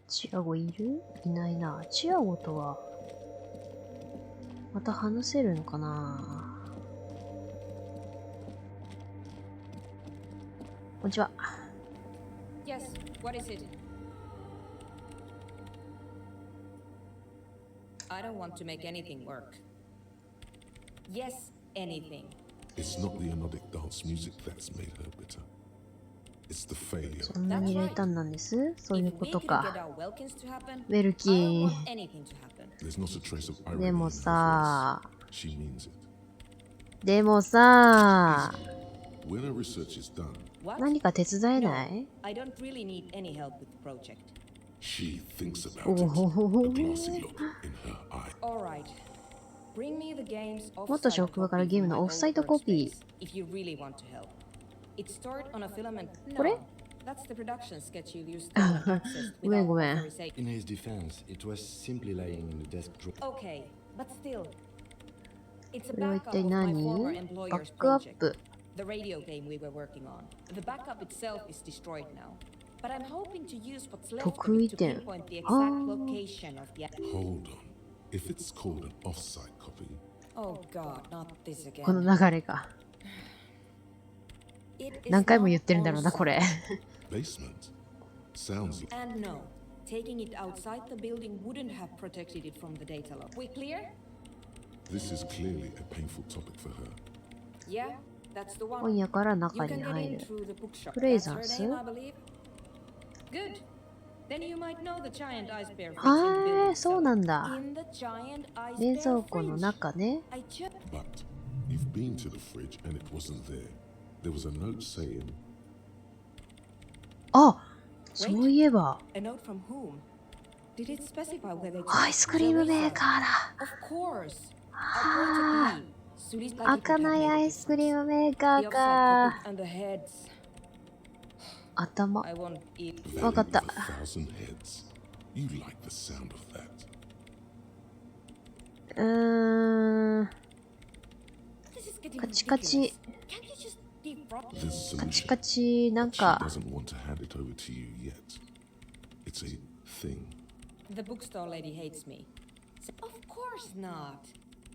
チアゴいる？いないな。チアゴとは、また話せるのかな？こんにちは。Yes, what is it? I don't want to make anything work. Yes, anything. It's not the anodic dance music that's made her bitter. It's the failure. そんなに冷淡なんです。そういう If こ we と couldn't か。 get our Welkins to happen, ウェル I キ don't ン。 want anything to happen. There's not a trace of irony で in も her さ、 voice. She means it. でもさ、 When her research is done, What? 何か手伝え No, ない？ I don't really need any help with the project. she thinks about お it. A お。 glassy look in her eye. All right. Bring me the game's もっと offsite 職場から copy ゲー from ム my のオフサイ old トコピ workspace, if you really want to help. It's stored on a filament. これ？ No, that's the production schedule you stole and accessed ごめん without ごめん。 authorization. In his defense, it was simply lying in the desk drawer. Okay, but still. It's a これは一 backup 体 of my 何？ former バ employer's ックアッ project. プ。 The radio game we were working on. The backup itself is destroyed now. But I'm hoping to use what's left of 得意 it to 点。 pinpoint the あ exact ー。 location of the... Hold on. If it's called an offsite copy, Oh god, not this この again. 流れが。 It is 何回も not 言ってるんだろうな、これ。 basement. Sounds And no, taking it outside the building wouldn't have protected it from the data log. We clear? this is clearly a painful topic for her. Yeah, that's the 本 one. 屋から You 中 can に get 入 in る。 through the bookshop. プレイ That's ザ her ース？ name, I believe. Good. Then you might know the giant ice bear fridge in the は building い、そうなんだ。 In the giant ice 冷 bear 蔵庫の fridge. 中ね。 I just... But you've been to the fridge and it wasn't there. There was a note saying, あ、そういえば、 A note from whom? Did it specify where they... アイスクリームメーカーだ。 Of course. Our project lead. Suli's like it 開か would な have い made ア a イスクリ difference. ームメーカ The ー offside か。 copy and the heads. 頭。 I won't eat. Valley わかっ of た。 a thousand heads. You like the sound of that. This is getting カチカチ。 ridiculous. Can't you just defrost? There's a カチ solution. カチ、なん She か、 doesn't want to hand it over to you yet. It's a thing. The bookstore lady hates me. Of course not.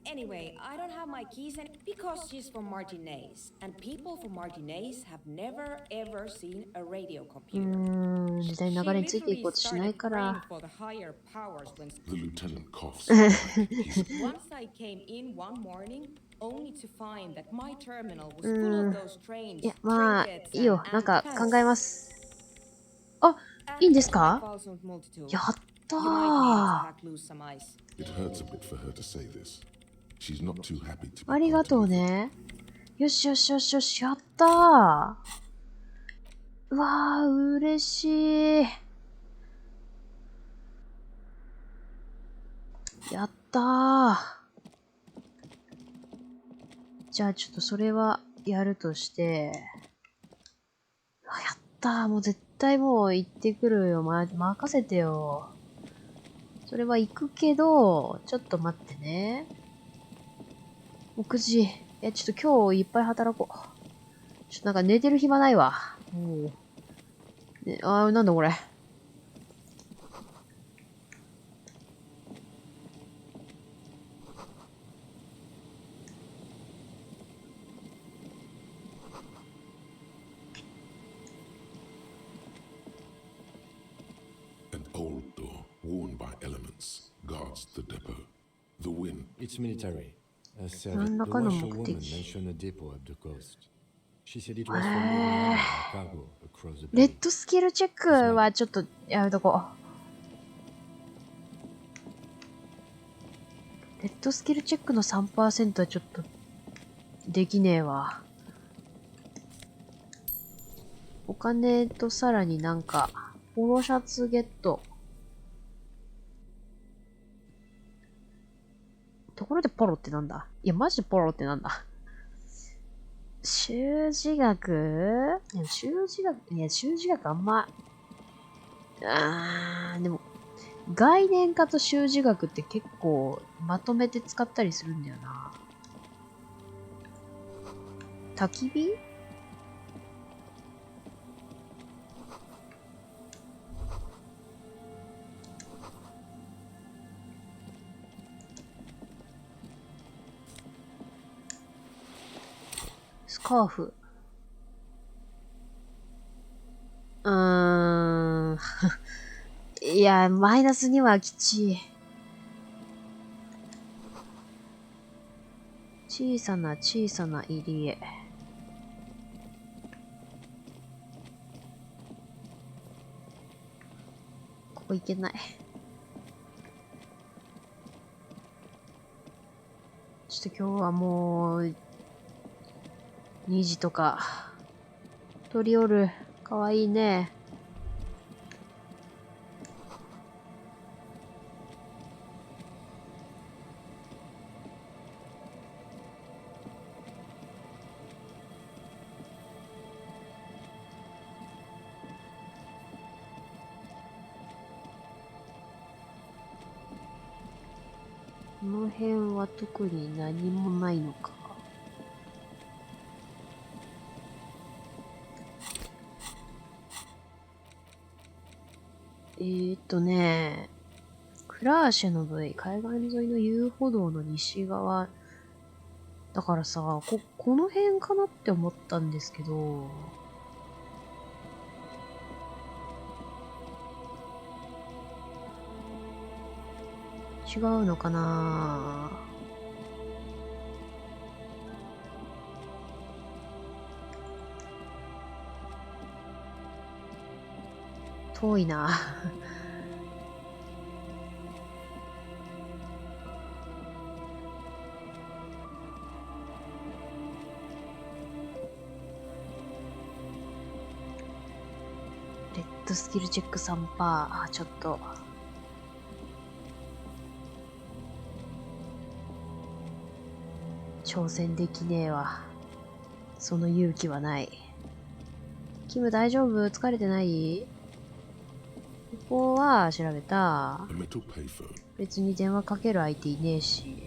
Anyway, I don't have my keys because she's from Martinez. And people from Martinez have never ever seen a radio computer. 時代の流れについていこうとしないか She literally ら。 started praying for the higher powers when The lieutenant coughs. He's once I came in one morning only to find that my terminal was full of those trains, いや、まあ、 trinkets いいよ。 and なんか antennas. 考えます。あ、 And いいんです here's my か？ falsehood multitool. やったー。 You might need it to hack loose some ice. It hurts a bit for her to say this. She's not too happy to be ありが part と of う it. ね。よしよしよしよし、やったー。うわー、嬉しい。やったー。じゃあちょっとそれはやるとして。あ、やったー。もう絶対もう行ってくるよ。任せてよ。それは行くけど、ちょっと待ってね。もう9時。ちょっと今日いっぱい働こう。ちょっとなんか寝てる暇ないわ。もう。ね、なんだこれ。An old door, worn by elements, guards the depot. The wind. It's military. A service. 何ら The かの Russian 目 woman 的。 mentioned a depot up the coast. She said it was for moving cargo across the レ bay. ッドスキルチェックはちょっとやめとこう。レッドスキルチェックの 3% はちょっとできねえわ。お金とさらになんか、ポロシャツゲット。ところでポロってなんだ？いや、マジでポロってなんだ？習字学？いや、習字学あんま、でも、概念化と習字学って結構まとめて使ったりするんだよな。焚き火？カーフ。いや、マイナス2はきちい。小さな小さな入り江。ここ行けない。ちょっと今日はもう、2時とか。鳥おる。かわいいね。この辺は特に何もないのか。クラーシェの部位、海岸沿いの遊歩道の西側。だからさ、この辺かなって思ったんですけど。違うのかな。遠いな。レッドスキルチェック3%。ちょっと。挑戦できねえわ。その勇気はない。キム大丈夫？疲れてない？ここは調べた。別に電話かける相手いねえし。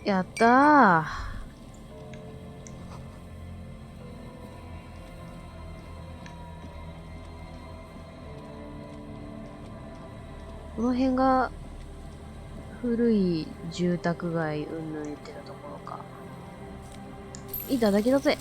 やったー。この辺が古い住宅街うんぬん言ってたところか。いただきだぜ。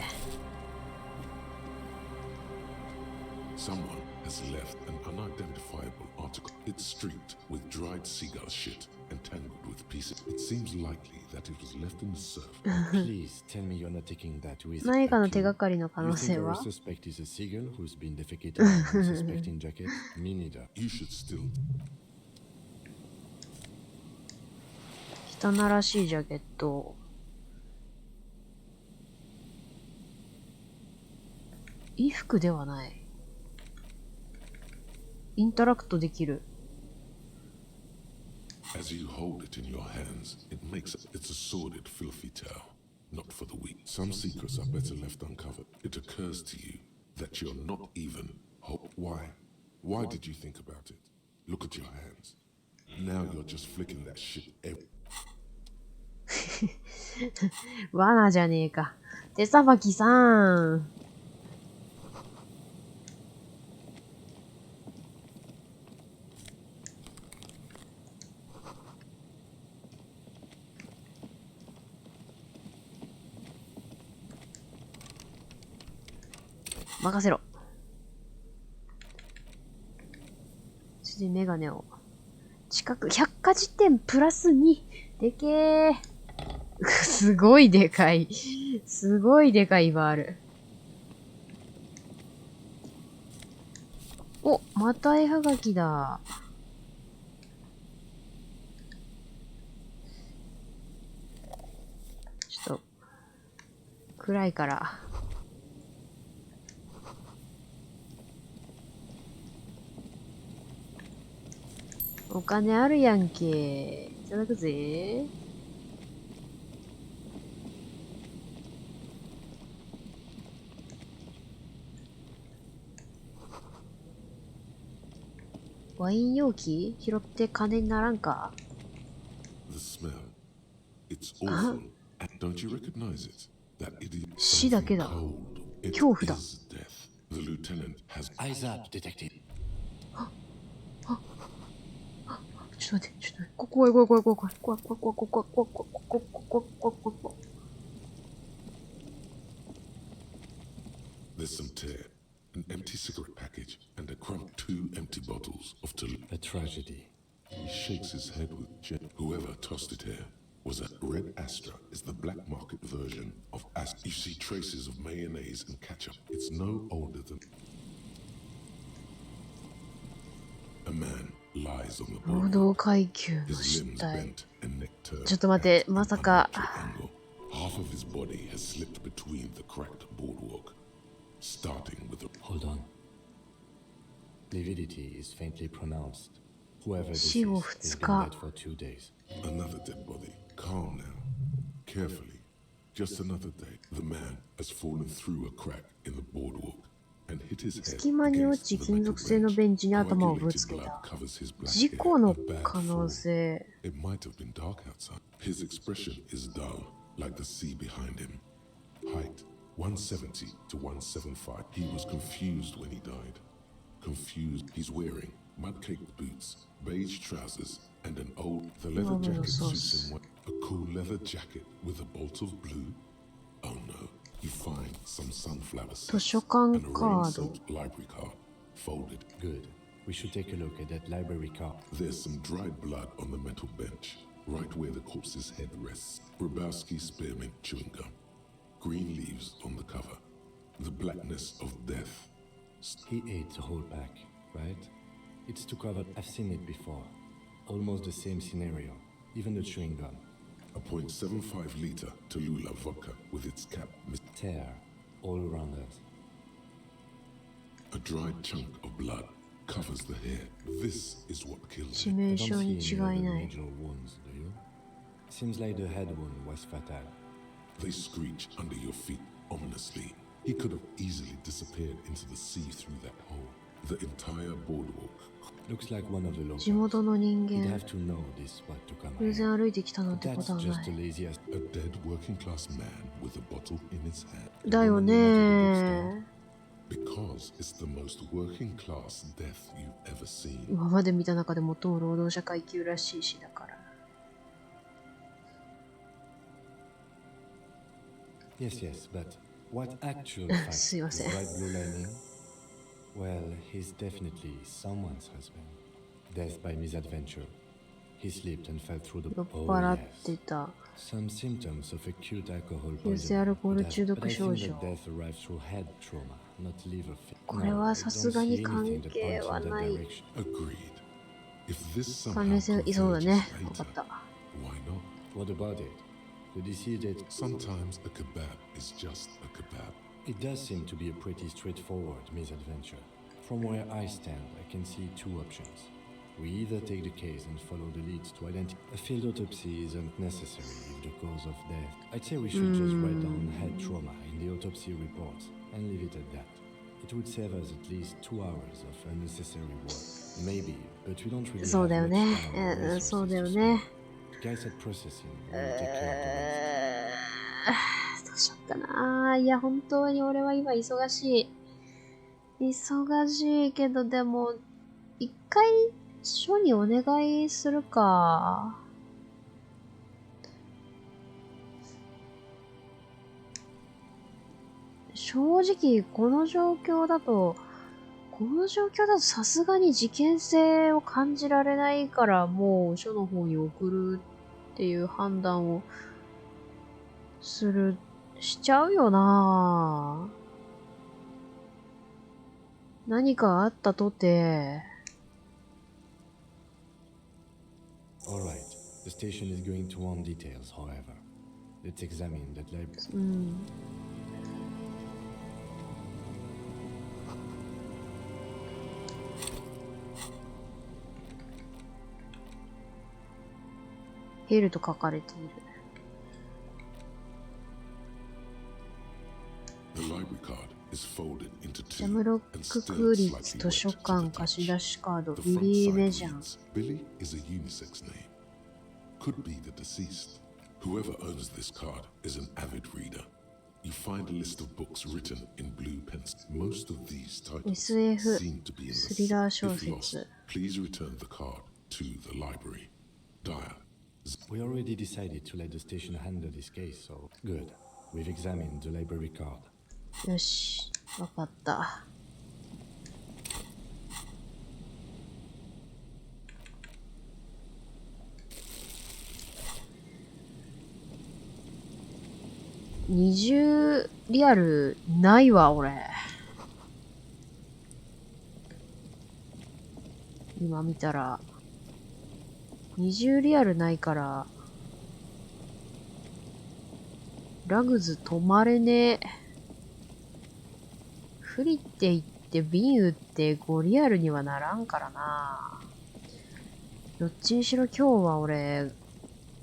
Someone has left an unidentifiable article. It's streaked with dried seagull shit and tangled with pieces. It seems likely that it was left in the surf. Please tell me you're not taking that with 何かの you. 手がかりの可 You 能 think 性 our は suspect is a seagull who's been defecated in a suspecting jacket? Me neither. You should still. 汚らしいジャケット。衣服ではない。インタラクトできる。As you hold it in your hands, it's a sordid, filthy tale. Not for the weak. Some secrets are better left uncovered. It occurs to you that you're not even hope. Why? Why did you think about it? Look at your hands. Now you're just flicking that shit every. 罠じゃねえか。手さばきさん。任せろ。そしてメガネを。近く、百科事典プラス2。でけー。すごいでかい。すごいでかいバール。お、また絵はがきだ。ちょっと、暗いから。お金あるやんけ。いただくぜ。ワイン容器拾って金にならんか？ The smell. It's awful. And don't you recognize it? That idiot. 死だけだ。 Cold. It 恐怖だ。 is death. The lieutenant has. Eyes up, detective. ちょっちょっと待って、ちょっと待って。怖い怖い怖い怖い怖い怖い怖い怖い怖い怖い怖い怖い怖い怖い怖い怖い。There's some tear, an empty cigarette package, and a crumb, 2 empty bottles of Toulouse. A tragedy. He shakes his head with gin. Whoever tossed it here was a red Astra is the black market version of Astra. You see traces of mayonnaise and ketchup. It's no older than... A man lies on the 労 boardwalk. 働階級の His 死 limbs 体。 bent and neck turned. ちょっと待って、まさか。 At an angle. Half of his body has slipped between the cracked boardwalk, starting with a... Hold on. Lividity is faintly pronounced. Whoever this 死後 is 2 been 日。 dead for 2 days. Another dead body. Calm now. Carefully. Just another day. The man has fallen through a crack in the boardwalk and hit his head 隙間に落ち against the 金 metal 属製の bench. ベンチに頭をぶ Coagulated つけ blood た。 covers his black 事 hair. 故の A bad 可能 fall. 性。 It might have been dark outside. His expression is dull, like the sea behind him. Height 170 to 175. He was confused when he died. Confused. He's wearing mud-caked boots, beige trousers, and an old... The leather Oh, jacket sauce. suits him well. A cool leather jacket with a bolt of blue. Oh no. You find some sunflower seeds 図書館 and a カード。 rain-soaked library card, folded. Good. We should take a look at that library card. There's some dried blood on the metal bench, right where the corpse's head rests. Grabowski spearmint chewing gum. Green leaves on the cover. The blackness of death. He ate the whole pack, right? It's too covered. I've seen it before. Almost the same scenario. Even the chewing gum. A 0.75 liter Tallulah vodka with its cap Tear all around us. a dried chunk of blood covers the hair. This is what killed 致 him. 命 I 傷 don't に see 違 any い other ない。 major wounds, do you? Seems like the head wound was fatal. They screech under your feet ominously. He could have easily disappeared into the sea through that hole. The entire boardwalk. Looks like one of the 地 locals. 元の人 He'd 間。 have to know this spot to come 偶 here. 然歩いてきたなんてこ That's とはな just the い。 laziest. A dead working class man with a bottle in his hand. だよね。 Because it's the most working class death you've ever seen. 今まで見た中で最も労働者階級らしいしだから。 Yes, yes, but what actual fact is すいません。 right blue lining? Well, he's definitely someone's husband. Death by misadventure. He slipped and fell through the... 酔っ Oh, 払っ yes. てた。 Some symptoms of acute alcohol 急性ア poisoning. ルコール But 中 I 毒 think 症 that 状。 death arrived through head trauma, not liver failure. これ No, は I さ don't すが see に関 anything that 係 points は in that ない。 direction. Agreed. If this 関 somehow 連性いそうだ converges ね。わ later, かった。 why not? What about it? The deceased ate... Sometimes a kebab is just a kebab. It does seem to be a pretty straightforward misadventure. From where I stand, I can see two options. We either take the case and follow the leads to identify... A field autopsy isn't necessary if the cause of death. I'd say we should just write down head trauma in the autopsy report and leave it at that. It would save us at least 2 hours of unnecessary work. Maybe, but we don't really そう have だよ much ね。 time or そう resources だよ to ね。 spare. Guys at processing will take care of the rest. どうしよっかな。いや、本当に俺は今忙しい。忙しいけど、でも、一回署にお願いするか。正直、この状況だとさすがに事件性を感じられないから、もう署の方に送るっていう判断をしちゃうよな。何かあったとて。Alright, the station is going to want details, however. Let's examine that library. うん。ヘルと書かれている。The library card is folded into ジャ two ムロッ and ク still 区立 slightly 図書 wet to 館 the 貸 touch. し出しカード、 The ビ front リー・ side メジャン。 reads, Billy is a unisex name. Could be the deceased. Whoever owns this card is an avid reader. You find a list of books written in blue pencil. Most of these titles SF seem to be in the スリラー小 If lost, 説。 please return the card to the library. Dyer. We already decided to let the station handle this case, so good. We've examined the library card. よし、わかった。20リアルないわ、俺。今見たら。20リアルないから、ラグズ止まれねえ。フリって言って瓶打って5リアルにはならんからな。どっちにしろ今日は俺、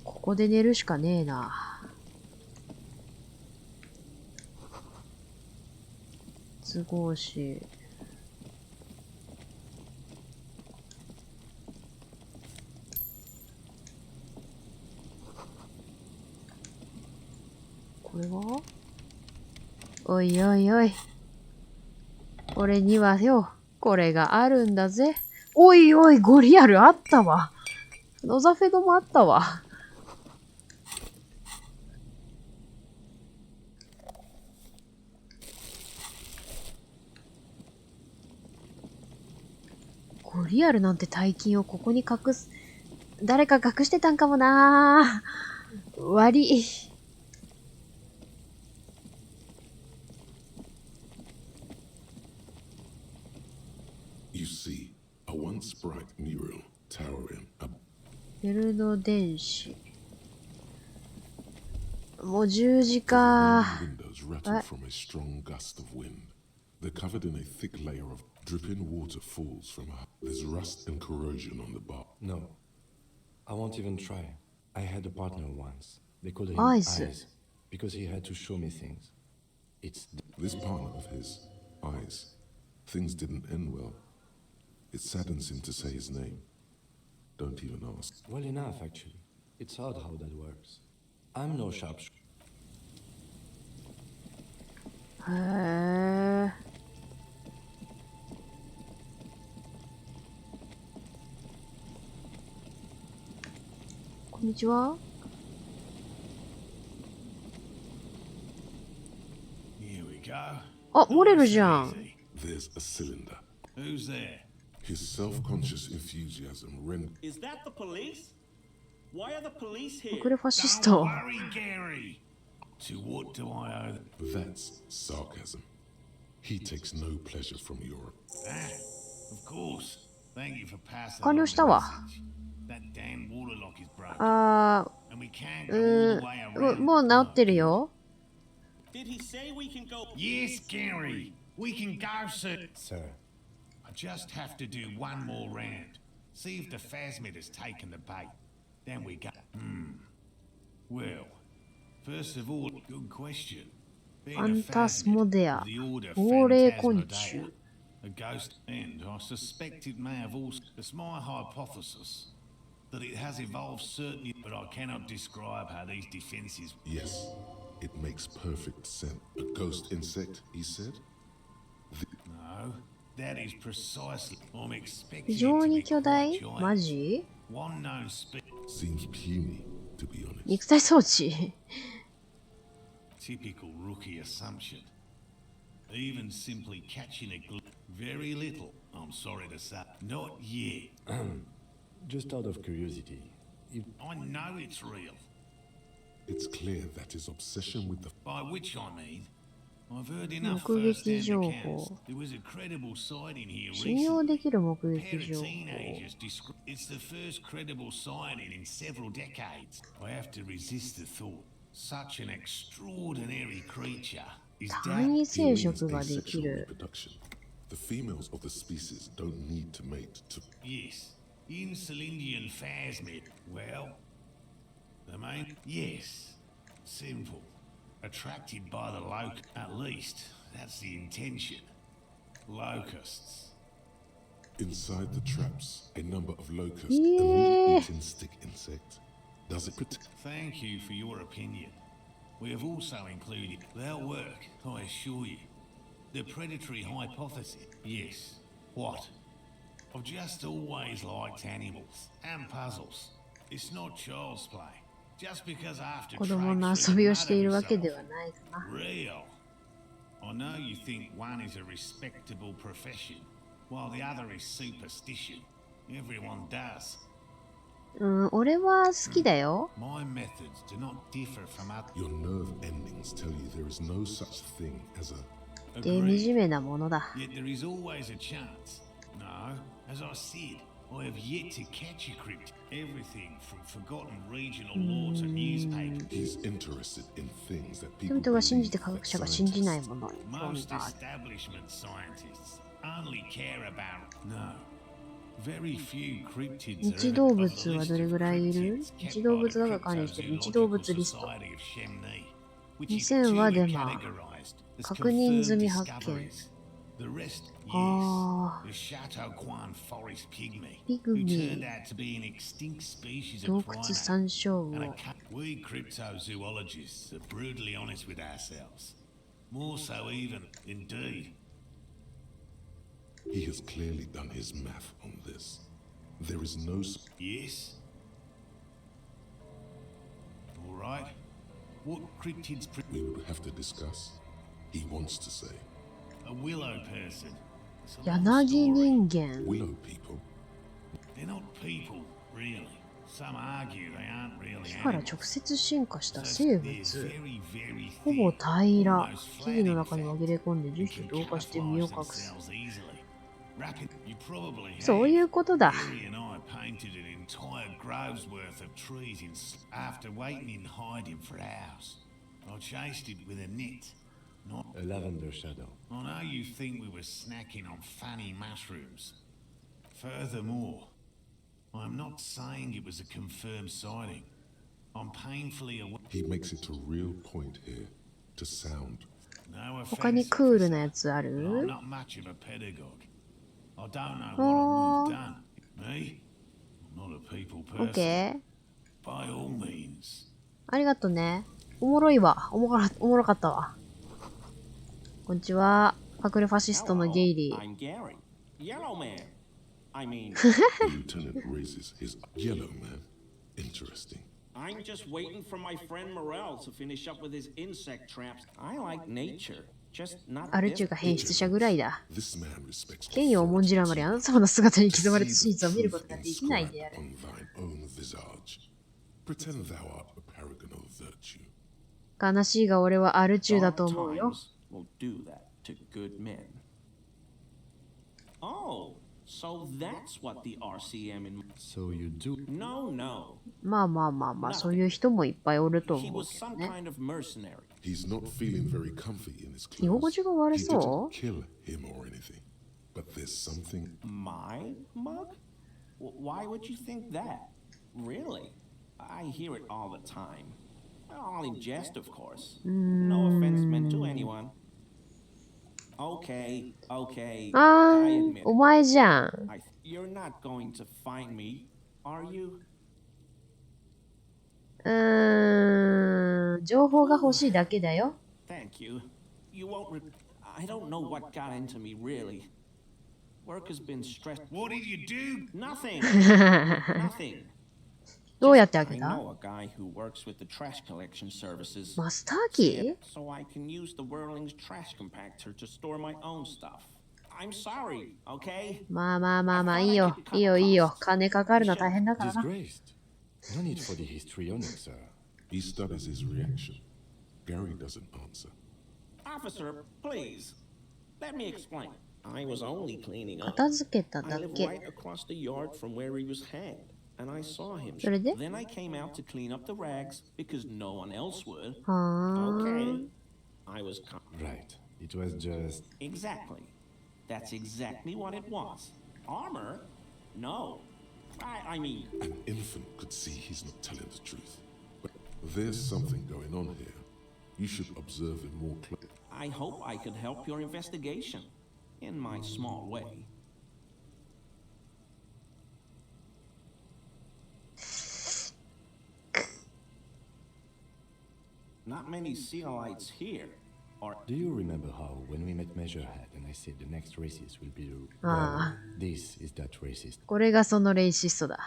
ここで寝るしかねえな。都合し。これは？おいおいおい。俺にはよ、これがあるんだぜ。おいおい、5リアルあったわ。ノザフェドもあったわ。5リアルなんて大金をここに隠す。誰か隠してたんかもな。悪い。You see, a once bright mural towering up. ベルド電子。もう10時か。 Windows rattle from a strong gust of wind. They're covered in a thick layer of dripping water falls from a. There's rust and corrosion on the bar. No, I won't even try. I had a partner once. They called him Eyes. Eyes because he had to show me things. It's This partner of his, Eyes, things didn't end well. It saddens him to say his name. Don't even ask. well enough, actually. It's odd how that works. I'm no sharpshooter. へえ。こんにちは。Here we go. あ、モレルじゃん。 There's a cylinder. Who's there? His self-conscious enthusiasm rendered. Is that the police? Why are the police here? これファシス Don't ト。 worry, Gary. To what do I owe them? That's sarcasm. He takes no pleasure from Europe. Ah, of course. Thank you for passing 完了 along した the わ。 message. That damn water lock is broken. あ And we can't ー、go all the way も around. もう治ってるよ。 Did he say we can go? Yes, Gary. We can go, sir. Sir, I just have to do one more round. See if the phasmid has taken the bait. Then we go. Well, first of all, good question. Being a アンタスモ phasmid デア of the order 亡霊昆 Phantasmadeia, 虫。 a ghost, and I suspect it may have also. It's my hypothesis that it has evolved certainly, but I cannot describe how these defenses. Yes, it makes perfect sense. A ghost insect, he said? No, that is precisely. I'm expecting 非 it 常 to に be 巨 quite 大 giant. マジ One known species. Seems puny, to be honest. 肉体装置。 Typical rookie assumption. Even simply catching a very little, I'm sorry to say. Not yet. just out of curiosity, if I know it's real. It's clear that his obsession with the By which I mean, I've heard enough 目撃 first-hand 情 accounts. 報。 There was a credible sighting here 信用 recently. できる目 A 撃 pair of 情報。 teenagers It's the first credible sighting in several decades. I have to resist the thought. Such an extraordinary creature is 単位 that 生 means 殖ができ asexual る。 reproduction. The females of the species don't need to mate to. yes, Insulindian phasmid. Well, the main yes, simple. Attracted by the at least that's the intention. Locusts. Inside the traps, a number of locusts, Yeah. a meat-eating stick insect. Does it protect? Thank you for your opinion. We have also included their work, I assure you. The predatory hypothesis. Yes. What? I've just always liked animals and puzzles. It's not child's play. Just because I have to 子供 trade の through 遊 the びを mud している every わ so けでは often. ないかな。 Real. I know you think one is a respectable profession, while the other is superstition. Everyone does. 俺は好きだよ。 My methods do not differ from others. Your nerve endings tell you there is no such thing as a で、惨めなものだ。 Yet there is always a chance. No, as I said, I have yet to catch a crypt. Everything from forgotten regional lords and newspapers. He's interested in things that 人 people 々が信じ believe て科 that 学者が信じない scientists ものに興味 Most がある。 establishment scientists only care about no. Very few cryptids 日動物はどれぐらいいる？日動物だが管理している日動物リスト。2000はデマ。確認済み発見。The rest, yes. あ The Chateau Quan forest pygmy, Pygmy. who turned out to be an extinct species 洞 of 窟 primate. 山椒 And 魚。 we cryptozoologists are brutally honest with ourselves. More so even, indeed. He has clearly done his math on this. There is no Yes? All right. What cryptids... we would have to discuss. He wants to say. A willow person. It's a long 柳 story. 人間。 Willow people. They're not people, really. Some argue they aren't really 木から animals. 直接進化した So 生 they're 物。 very, very ほぼ thin, 平ら。 almost 木 flat 々 in の中に fact. 紛れ込んで樹 They 皮 can と同化して身 camouflage を隠す。 themselves easily. You probably そういう have. ことだ。 Gary and I painted an entire grove's worth of trees after waiting in hiding for hours. I chased it with a net. Not. A lavender shadow. I know you think we were snacking on funny mushrooms. Furthermore, I'm not saying it was a confirmed sighting. I'm painfully aware. He makes it a real point here to sound. No 他に offense, クールな officer, やつあ but I'm る？ not much of a pedagogue. I don't know what I would have done. Me? I'm not a people オッ person. ケー。 By all means. ありがとね。おもろいわ。おもろかったわ。こんにちは。隠れファシストのゲイリー。 I'm Gary. Yellow Man. I mean, The lieutenant raises his yellow man. Interesting. I'm just waiting for my friend Morel to finish up with his insect traps. I like nature, just not アル this. チューが変質者ぐらいだ。 This man respects 権威を重んじるあまりあなた様の姿に To 刻まれた see 真実を the 見るこ truth とができないであ inscribed る。 on thine own visage. Pretend thou art a paragon of virtue. 悲しいが俺はアルチューだと Dark 思うよ。 times will do that to good men. Oh, so that's what the RCM in. So you do. No, no. まあまあまあまあ、そういう人もいっぱいおると He 思う was けど some ね。 kind of mercenary. He's not feeling very comfy in his 居心 clothes. 地が悪 He そ didn't kill him or anything. But there's something. My mug? Why would you think that? Really? I hear it all the time. All in jest, of course. No offense meant to anyone. Okay, okay. う。あ I ー admit お it. 前じゃん。 You're not going to find me, are you? 情報が欲しいだけだよ。 Thank you. You won't. I don't know what got into me, really. Work has been stressed. What did you do? Nothing. Nothing. どうやって開 I けた？ know a guy who works with the trash collection services. マスターキー？ So I can use the Whirling's trash compactor to store my own stuff. I'm sorry, okay? まあまあまあまあ、いいよ。いいよいいよ。金かかるの大変だからな。 Disgraced. No need for the histrionic, sir. He studies his reaction. Gary doesn't answer. Officer, please. Let me explain. I was only cleaning up. 片付けた I だ live け。 right across the yard from where he was hanged, and I saw him. それで？ Then I came out to clean up the rags because no one else would. はー Okay. I was Right. It was just. exactly. That's exactly what it was. Armor? No. I mean, An infant could see he's not telling the truth. But there's something going on here. You should observe him more closely. I hope I could help your investigation in my small way. Not many Sealites here. Or Do you remember how, when we met Measurehead and I said the next racist will be the... Ah. Well, this is that racist. これがそのレイシストだ。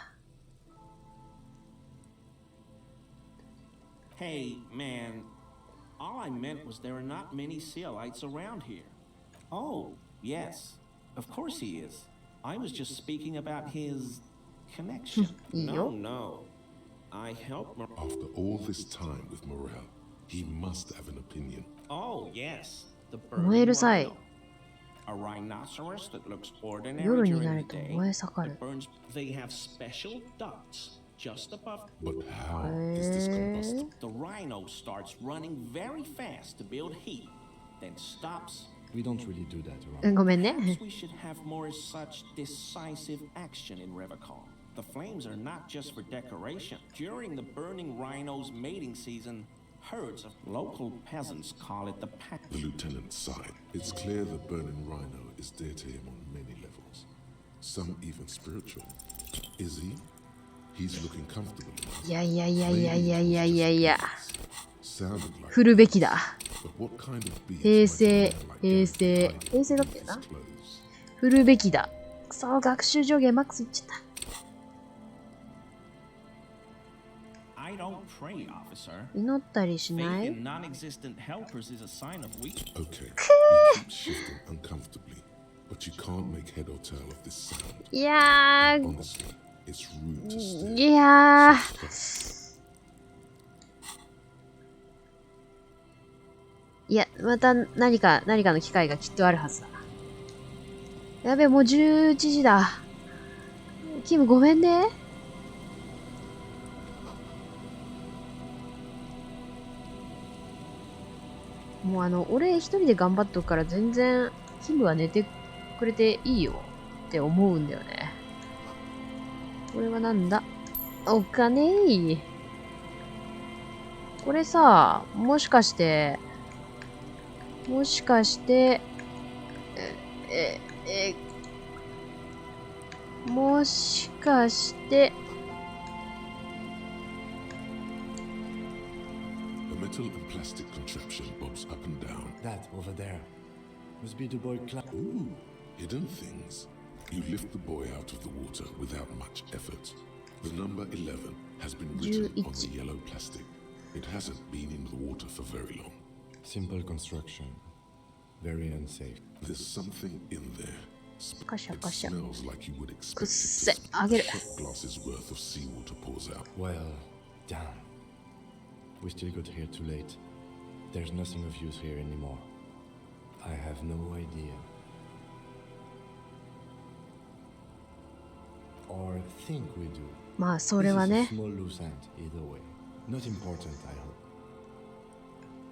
hey, man, all I meant was there are not many Sealites around here. Oh, yes, of course he is. I was just speaking about his connection. No, no. I helped After all this time with Morel, he must have an opinion. Oh, yes. The 燃える burning 際 rhino. A rhinoceros that looks 夜 ordinary にな during る the と day. 燃え盛る It burns. They have special ducts just above. But how is this combustible? The rhino starts running very fast to build heat, then stops. We don't really do that around. ごめんね Perhaps we should have more such decisive action in Revacol. The flames are not just for decoration. During the burning rhino's mating season, herds of local peasants call it the pack. The lieutenant sighed. It's clear the burning rhino is dear to him on many levels. Some even spiritual. Is he? He's looking comfortable enough. いやいやいやいやいやいやいやいや Sounded like 振るべきだ but what kind of beast 平 might 成 a man like 平 Gary 成 hide 平成だっ beneath け his な clothes? 振るべきだくそ学習上限マックスいっちゃった I don't pray, officer. 祈ったりしな Faith い in non-existent helpers is a sign of weakness. Okay, you keep shifting uncomfortably, but you can't make head or tail of this sound. いやー Honestly, it's rude to stare. いやー いやまた何かの機会がきっとあるはずだやべもう11時だキムごめんねもう俺一人で頑張っとくから全然キムは寝てくれていいよって思うんだよねこれはなんだお金これさもしかしてもしかしてA metal and plastic contraption bobs up and down. That over there must be the boy Ooh, hidden things. You lift the boy out of the water without much effort. The number 11 has been written on the yellow plastic. It hasn't been in the water for very long. Simple construction. Very unsafe. There's something in there. Kasha, It kasha. smells like you would expect it to Kusse, smell. agere. Shot glasses worth of seawater pours out. Well, damn. We still got here too late. There's nothing of use here anymore. I have no idea. Or think we do. まあそれは This ね is a small loose end, either way. Not important, I hope.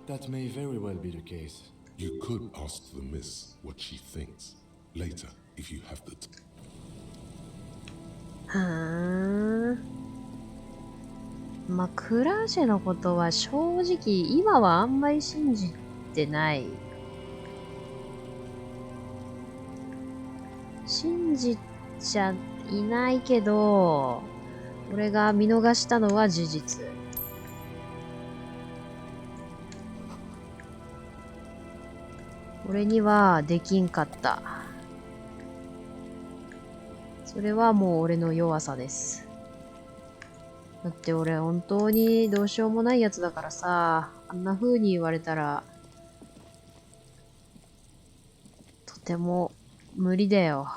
That may very well be the case. You could ask the miss what she thinks. Later, if you have the time. はーんまあクラーシェのことは正直今はあんまり信じてない信じちゃいないけど俺が見逃したのは事実俺にはできんかったそれはもう俺の弱さですだって俺本当にどうしようもないやつだからさあんな風に言われたらとても無理だよ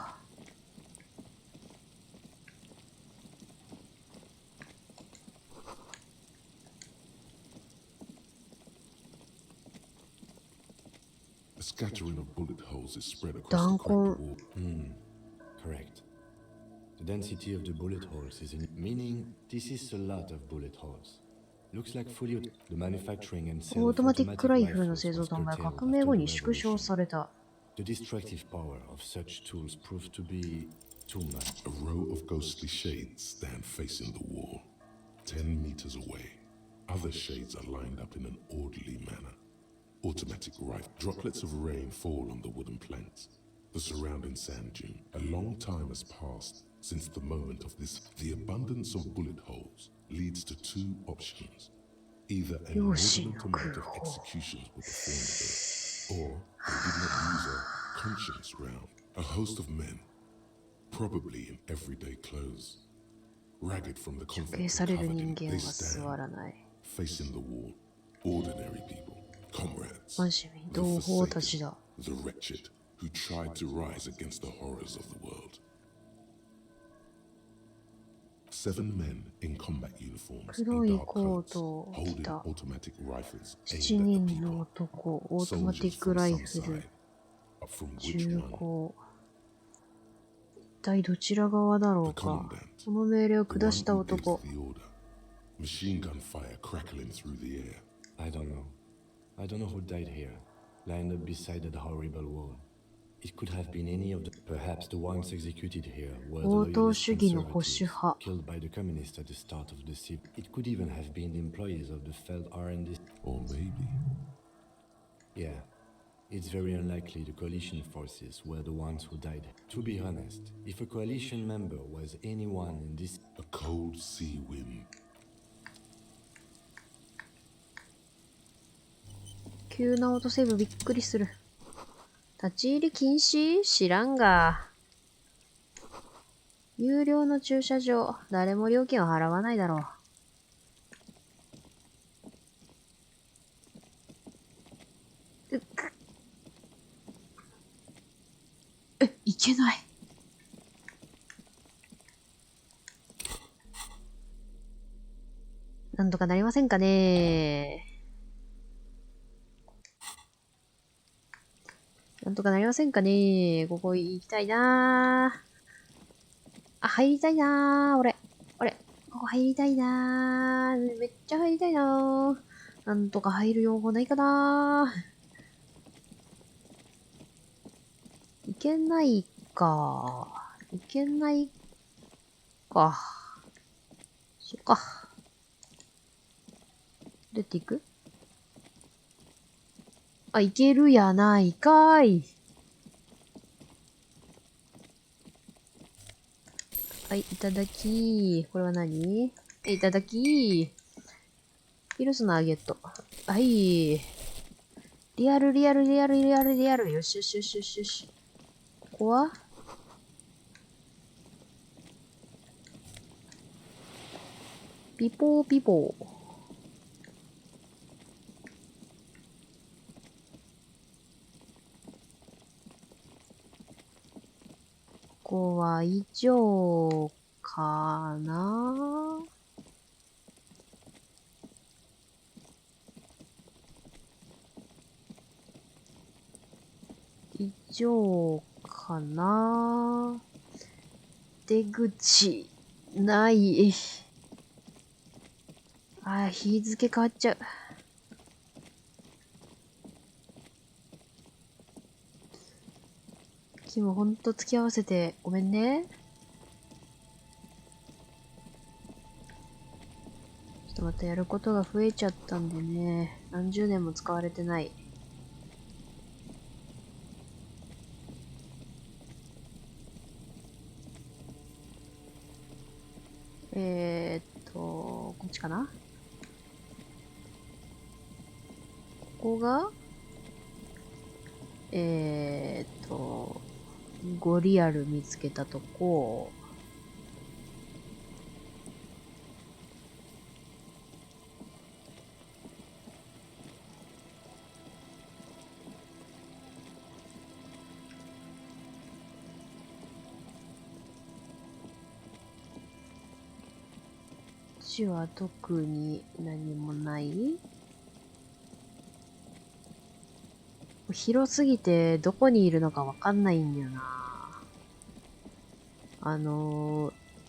A scattering of bullet holes is spread across the Danko. cracked wall. Correct. The density of the bullet holes is meaning this is a lot of bullet holes. Looks like fully the manufacturing and オ sale ー of トマティック automatic ライフルの rifles 製造 was 販売 curtailed 革命後 after に the 縮小 revolution. された The destructive power of such tools proved to be too much. A row of ghostly shades stand facing the wall, 10 meters away. Other shades are lined up in an orderly manner. Automatic rifle. Droplets of rain fall on the wooden planks. The surrounding sand dune. A long time has passed since the moment of this. The abundance of bullet holes leads to two options. Either an 両親 inordinate の amount 空 of 砲。 executions were performed there, or they did not use a conscience round. A host of men, probably in everyday clothes, ragged from the 処刑 conflict さ and れる covered 人 in, 間 they は座 stand らない。 facing the wall. Ordinary people, comrades, 一般市民、 the 同胞たち forsaken, だ。 the wretched, who tried to rise against the horrors of the world. 7 men in combat uniforms 黒 and い dark コー coats, トを着 holding た automatic rifles 7 aimed at the 人の people. 男、オートマティ Soldiers ック from ライ some フル side, but from which 銃 one? 口。一体どちら側だろ The うか。 commandant, この命令を the 下 one した who gives 男。 the order. Machine gun fire crackling through the air. I don't know. I don't know who died here, lined up beside that horrible wall. It could have been any of the. Perhaps the ones executed here were the 応答 loyalist 主義の保守 conservatives 派。 killed by the communists at the start of the civil. It could even have been the employees of the failed R&D. Or maybe Yeah, it's very unlikely the coalition forces were the ones who died. To be honest, if a coalition member was anyone in this, a cold sea wind. 急なオートセーブびっくりする。立ち入り禁止？知らんが。有料の駐車場。誰も料金を払わないだろう。いけない。なんとかなりませんかね。なんとかなりませんかね。ここ行きたいなあ、入りたいな俺。ここ入りたいなめっちゃ入りたいななんとか入る用法ないかないけないか。いけないか。そっか。出ていく？あ、いけるやないかい。はい、いただき。これは何？いただき。ピルスナーゲット。はい。リアル。よし。ここはピポー。ここは以上かな？以上かな？出口ない。あ、日付変わっちゃう。キムほんと付き合わせてごめんね。ちょっとまたやることが増えちゃったんでね。何十年も使われてない。こっちかな？ここがゴリアル見つけたとこ。こっちは特に何もない？広すぎてどこにいるのかわかんないんだよな。フ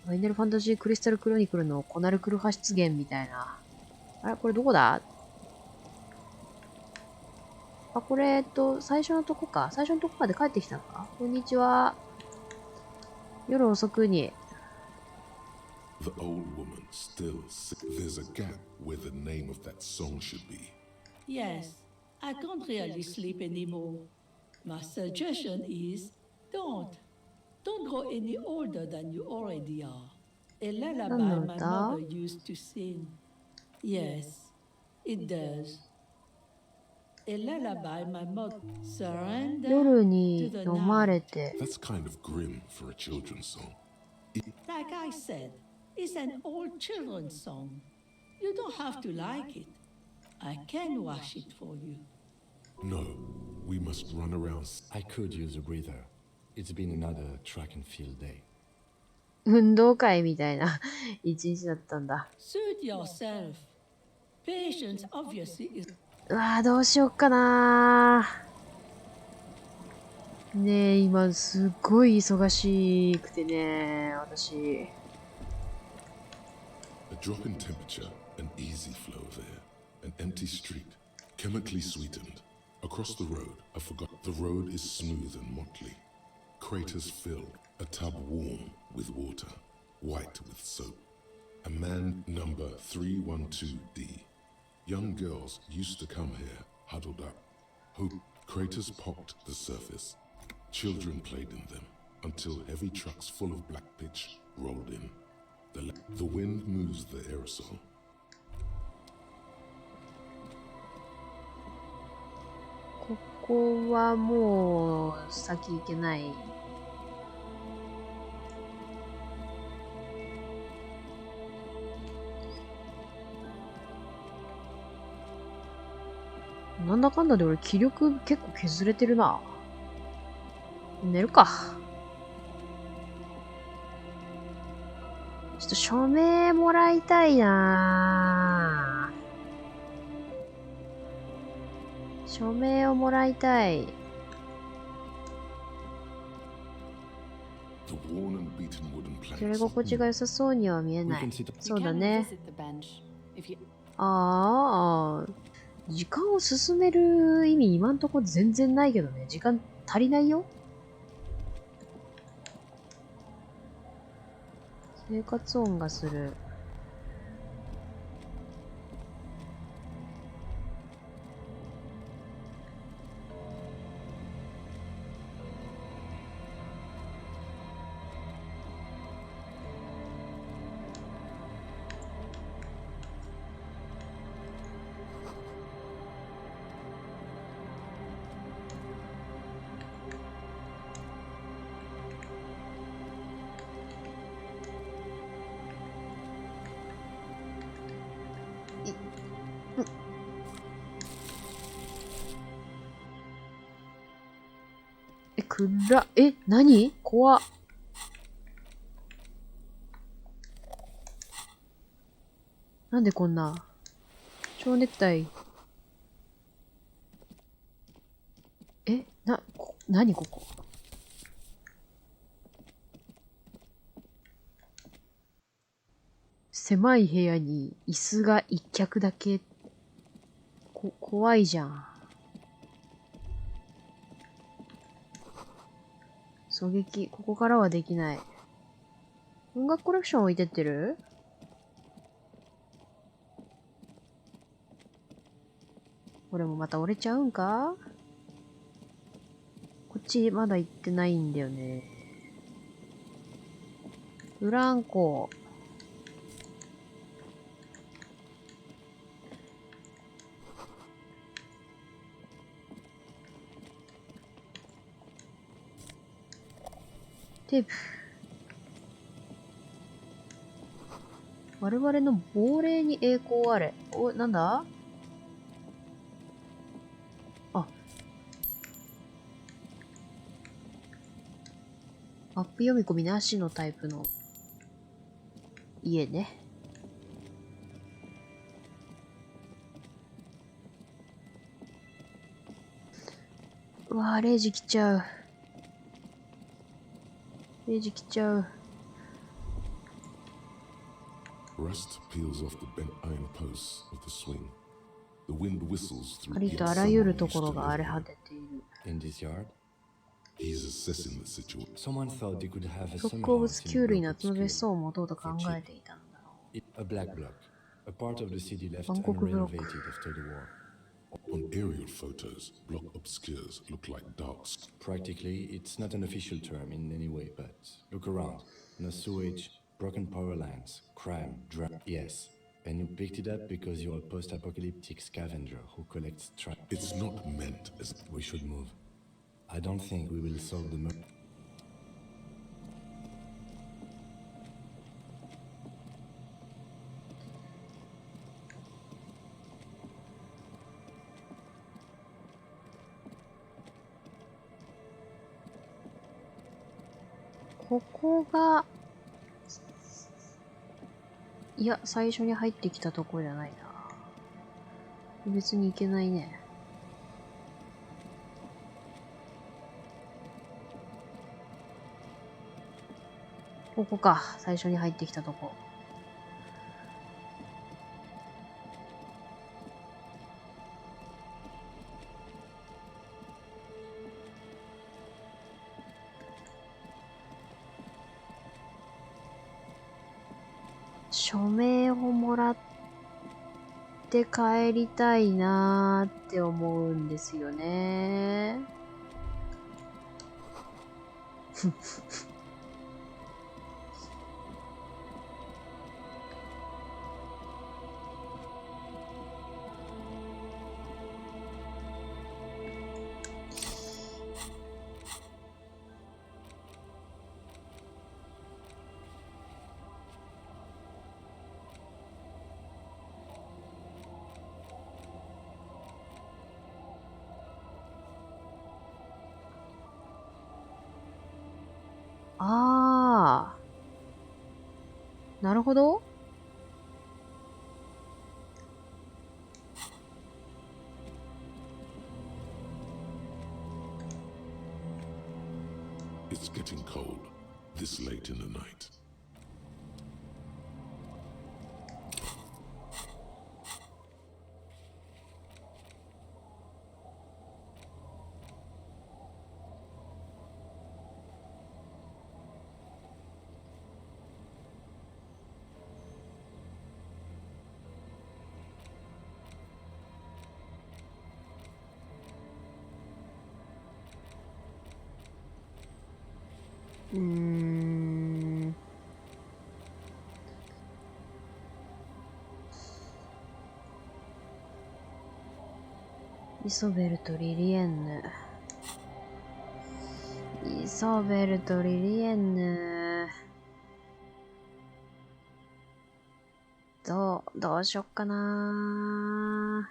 ァイナルファンタジークリスタルクロニクルのコナルクルハ出現みたいな。あれこれどこだ？あ、これ、最初のとこか。最初のとこまで帰ってきたのか。こんにちは。夜遅くに。The old woman still sick. There's a gap where the name of that song should be. Yes, I can't really sleep anymore. My suggestion is don't. Don't grow any older than you already are. A lullaby my mother used to sing. Yes, It does. A lullaby my mother surrender 夜 to に the 飲ま night. れて。 That's kind of grim for a children's song. Like I said, it's an old children's song. You don't have to like it. I can wash it for you. No, we must run around. I could use a breather. It's been another track and field day. 運動会みたいな一日だったんだ。 Suit yourself. Patience obviously is うわー、どうしよっかなー。ねえ、今すっごい忙しくてね、私。A drop in temperature, an easy flow of air, an empty street, chemically sweetened. Across the road, I forgot the road is smooth and motley. Craters filled, a tub warm with water, white with soap. A man number 312D. Young girls used to come here, huddled up. Craters pocked the surface. Children played in them until heavy trucks full of black pitch rolled in. The wind moves the aerosol. ここはもう先行けない。なんだかんだで俺気力結構削れてるな。寝るか。ちょっと署名もらいたいな。署名をもらいたい。 The worn and beaten wooden それ planks. 心地が良さそうには見え We な can い。 sit. そうだね。 Visit the bench if you ああ、時間を進める意味今んとこ全然ないけどね。時間足りないよ。生活音がする。暗っ。え、何？怖っ。なんでこんな。蝶ネクタイ。え、何ここ。狭い部屋に椅子が一脚だけ。怖いじゃん。狙撃、ここからはできない。音楽コレクション置いてってる？これもまた折れちゃうんか？こっちまだ行ってないんだよね。ブランコ。テープ。我々の亡霊に栄光あれ。お、なんだ？あ。マップ読み込みなしのタイプの家ね。うわぁ、0時来ちゃう。0時来ちゃう。Rust peels off the bent iron posts of the swing. The wind whistles あ through り the とあらゆる someone と used ころ to が荒れ live 果 in. てている。 In this yard, He's assessing the situation. someone thought they could have a 特 summer 鉱物 house 球 in 類 a 夏の block 別 of 荘を持とうと考えていたんだろう。 a black block, a part of the city left Bangkok block. unrenovated after the war. On aerial photos, block obscures look like dark. Practically, it's not an official term in any way, but look around. No sewage, broken power lines, crime, drug. Yes, And you picked it up because you're a post-apocalyptic scavenger who collects trash. It's not meant as. We should move. I don't think we will solve the murder. ここが、いや、最初に入ってきたとこじゃないな。別に行けないね。ここか、最初に入ってきたとこ。署名をもらって帰りたいなーって思うんですよね。あー。なるほど。It's getting cold, this late in the night.イソベルとリリエンヌ。イソベルとリリエンヌ。どうしよっかな。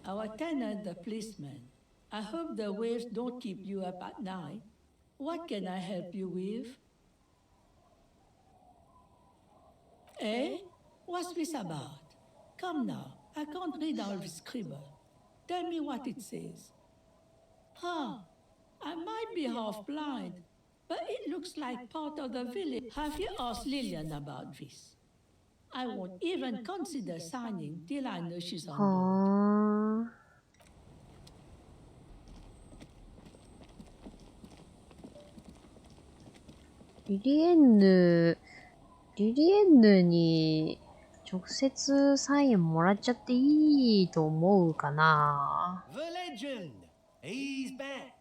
Our tenant, the policeman. I hope the waves don't keep you up at night. What can I help you with? Eh? What's this about? Come now, I can't read all the scribble. Tell me what it says. Huh, I might be half blind, but it looks like part of the village. Have you asked Lillian about this? I won't even consider signing till I know she's on board. はあ。リリエンヌに直接サインもらっちゃっていいと思うかな。 The legend! He's back!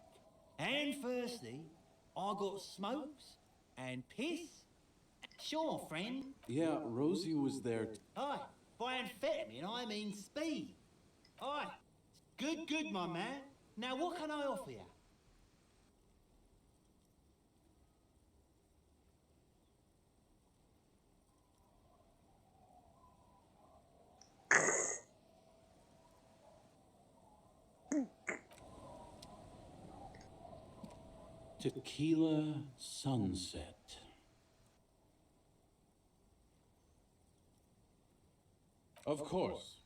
And firstly, I got smokes and piss. Sure, friend. Yeah, Rosie was there. Aye, by amphetamine, I mean speed. Aye, good, my man. Now, what can I offer you? Tequila sunset. Of course.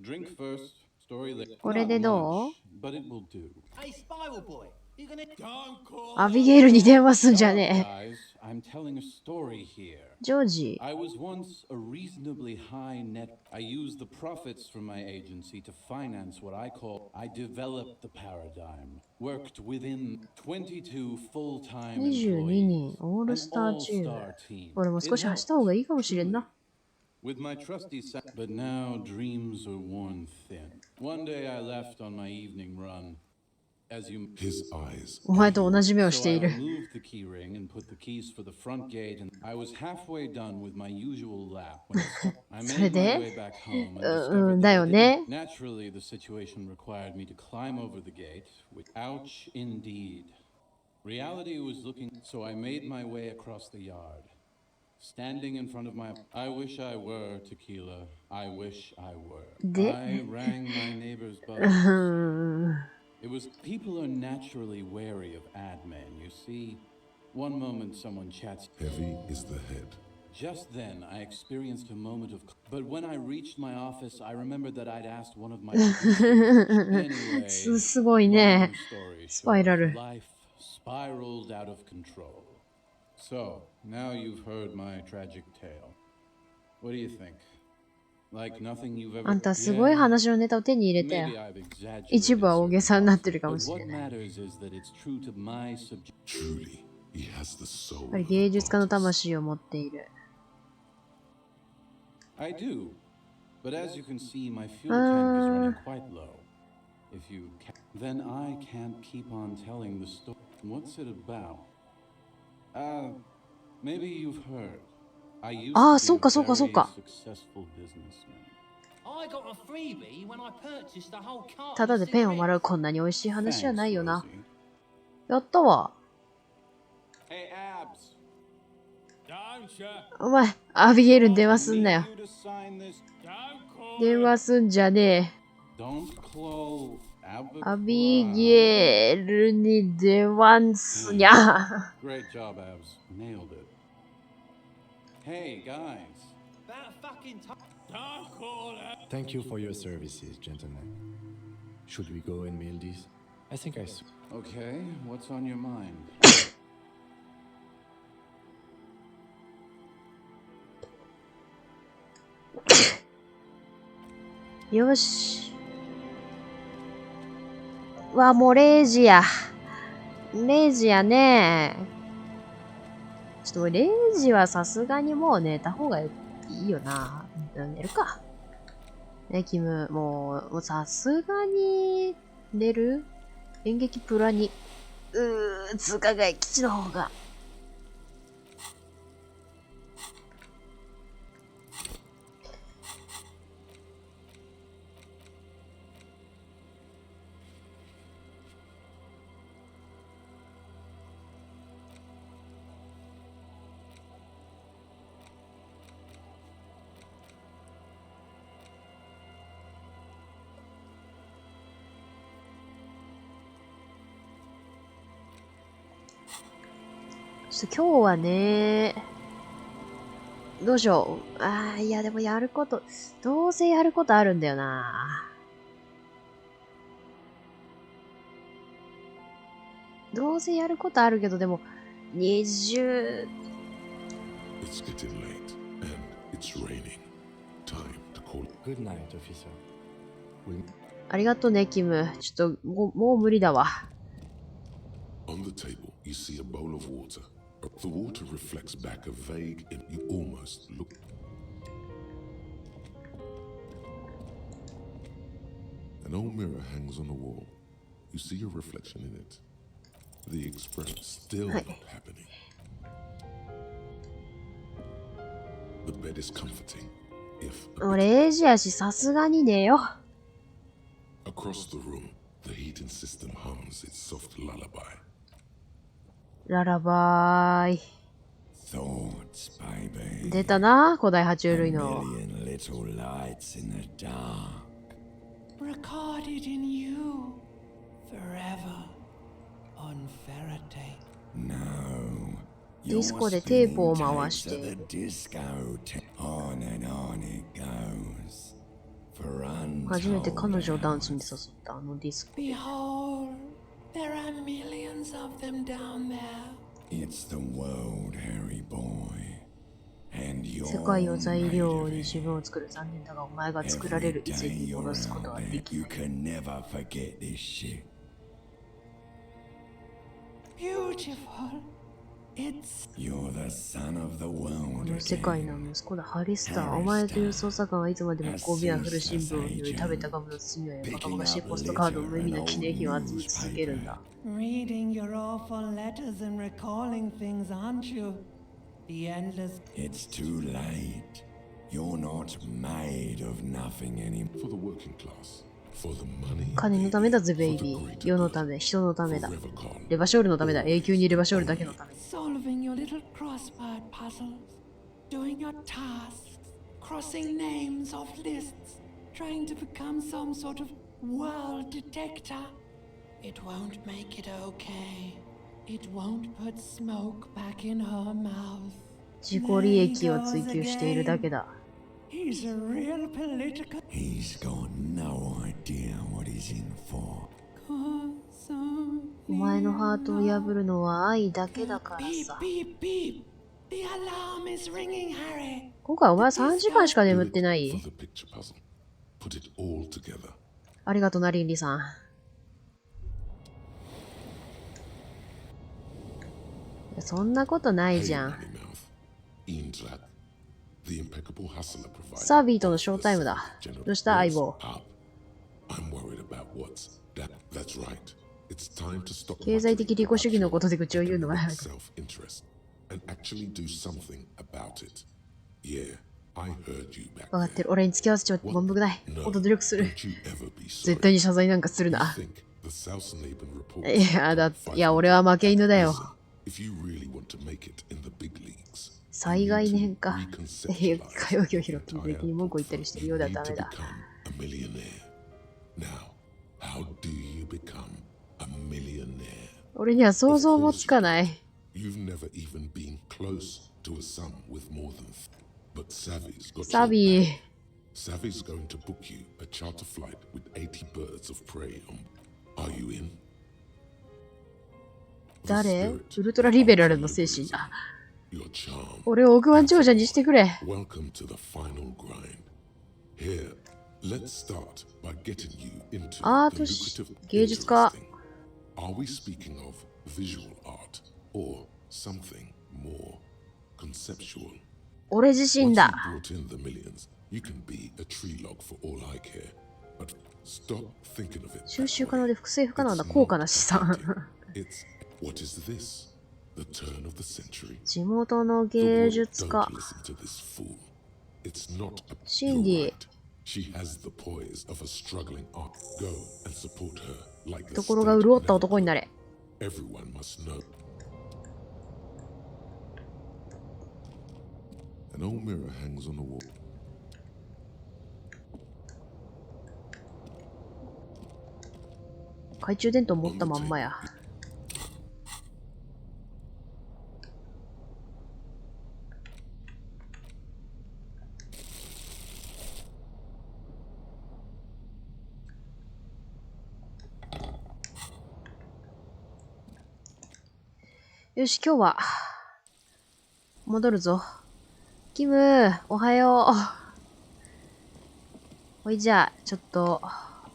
Drink first, story later. これでどう？ But it will do. Hey, Spiral Boy, you gonna... Don't call... アビゲイルに電話すんじゃねえ。 Guys, I'm telling a story here. ジョージ。 I was once a reasonably high net. I used the profits from my agency to finance what I call. I developed the paradigm. Worked within 22 full-time 22 employees. 人、オールスターチーム。俺も少し走った方がいいかもしれんな。With my trusty but now dreams are worn thin. One day I left on my evening run. as you. His eyes. お前と同じ目をし So て I いる。 removed the key ring and put the keys for the front gate, and I was halfway done with my usual lap when I それ made my で way back home and う discovered ん、だ that I よね。 didn't. Naturally, the situation required me to climb over the gate. Which, ouch, indeed. Reality was looking, so I made my way across the yard. Standing in front of my. I wish I were tequila. I wish I were. で I rang my neighbor's う bells. ん It was. People are naturally wary of ad men, you see. One moment someone chats. Heavy is the head. Just then, I experienced a moment of. But when I reached my office, I remembered that I'd asked one of my. Anyway, すごいね。 long story スパイラル。 short, life spiraled out of control. So, now you've heard my tragic tale. What do you think? Like nothing you've ever. あんたすごい話のネタを手に入れた Maybe よ。 I've exaggerated 一部は大げさになってるか but もしれ what ない。 matters is that it's true to my subject. Truly, he has the や soul. っぱり of 芸 an 術家の artist. 魂を持っている。 I do. But as you can see, my fuel tank is running quite low. If you then I can't keep on telling the story. What's it about? Maybe you've heard. I used Ah, to be a そうか。 very successful businessman. I got a freebie when I purchased the whole carton ただ of でペンをも cigarettes. らうこんなに美味しい話じゃ Thanks, ないよな。 Rosie. やったわ。 Hey, Abs. Don't you? お前、アビゲイルに電話すんなよ。 I need you to sign this. Don't call 電話すんじゃね Don't close. え。アビゲイルに電話すにゃ。 Great job, Abs. Nailed it. Hey, guys. that fucking time. Don't call her. Thank you for your services, gentlemen. Should we go and mail these? I think I. Okay, what's on your mind? よし。わ、もう0時や。0時やね。ちょっともう0時はさすがにもう寝た方がいいよな。寝るか。ね、キム、もうさすがに寝る？演劇プラに。通過街基地の方が。ちょっと今日はね、どうしよう。いやでもやること、どうせやることあるんだよな。どうせやることあるけど、でも、20... It's getting late, and it's raining. Time to call. Good night, officer. We'll ありがとうね、キム。ちょっと、もう無理だわ。On the table, you see a bowl of water. The water reflects back a vague and you almost look. An old mirror hangs on the wall. You see your reflection in it. The expression still not happening. The bed is comforting, if a もう bit. 0時やし、さすがに寝よ。 Across the room, the heating system hums its soft lullaby. ララバーイ。 Thoughts, baby. 出たな、古代爬虫類の。 Million little lights in the dark. Recorded in you forever on Faraday. No. ディスコでテープを回して。 The disco on and on it goes. For 初めて untold 彼女をダンスに hours. 誘ったあのディスコ。 Behold, there are millions of them down there. It's the world, Harry boy. And you're 世界を材料 made of に it. 自分を作る。残念だがお前が作られ Every る以前 day に you're 戻すことは out で there, き you ない。 can never forget this shit. Beautiful. It's You're the son of the こ world の世界 again. の息子だ、ハリスター。お前という捜査官はいつまでもゴミや古新聞を拾い、食べたガムの包みをバカバカしいポストカードを無意味な記念品を集め続けるんだ。reading your awful letters and recalling things, aren't you? The endless. It's too late. You're not made of nothing anymore. For the working class. For the money. 金のためだぜ、ベイビー。世のため、人のためだ。レバショールのためだ。永久にレバショールだけのため。Solving your little crossword puzzles, doing your tasks, crossing names off lists, trying to become some sort of world detector. It won't make it okay. It won't put smoke back in her mouth. 自己利益を追求しているだけだ。He's a real political. He's got no idea what he's in for. お前のハートを破るのは愛だけだから Beep, さ。 beep, beep. The alarm is ringing, Harry. 今回お前3時間しか眠ってな For い the picture puzzle. Put it all together. ありがとな、リンリさん。いやそんなことないじゃん。 Eamslat. The impeccable hustler provider. サービーとのショータイムだ。どうした相棒。 I'm worried about what's that's right. It's time to stop 経済的利己主義のことで愚痴を言うのがやめて。 self-interest and actually do something about it. Yeah, I heard you back 分かってる。俺に付き合わせちゃって満腹ない。もっと努力する。 Don't you ever be sorry. 絶対に謝罪なんかするな。 Think the Southnaben report. いや、俺は負け犬だよ。 If you really want to make it in the big leagues, 災害年か。 reconceptualize 歌謡機を拾って敵に文句を言ったりしてるようでは You ダ need メ to だ。 become a millionaire. Now, how do you become a millionaire? 俺には想像もつかない。 You've never even been close to a sum with more than. But Savvy's got サビー。 Savvy's going to book you a charter flight with 80 birds of prey on. Are you in? 誰？ウルトラリベラルの精神だ。 Your charm. 俺を億万長者にしてくれ。 Welcome to the final grind. Here, let's start by getting you into アー the トし lucrative 芸術家。 interesting. Are we speaking of visual art or something more conceptual? 俺自身 Once だ。 you've brought in the millions, you can be a tree log for all I care. But stop thinking of it. 収集可能で複製不可能な高価な資産。 It's what is this? The turn of the century. 地元の The 芸 world 術 don't 家。 listen to this fool. It's not a Cindy. you're right. She has the poise of a struggling art. Go and support her like the ところが state 潤った never 男になれ。 Everyone must know. An old mirror hangs on the wall. 懐中電灯持ったまんまや。よし、今日は戻るぞ。キム、おはよう。ほいじゃあ、ちょっと、あ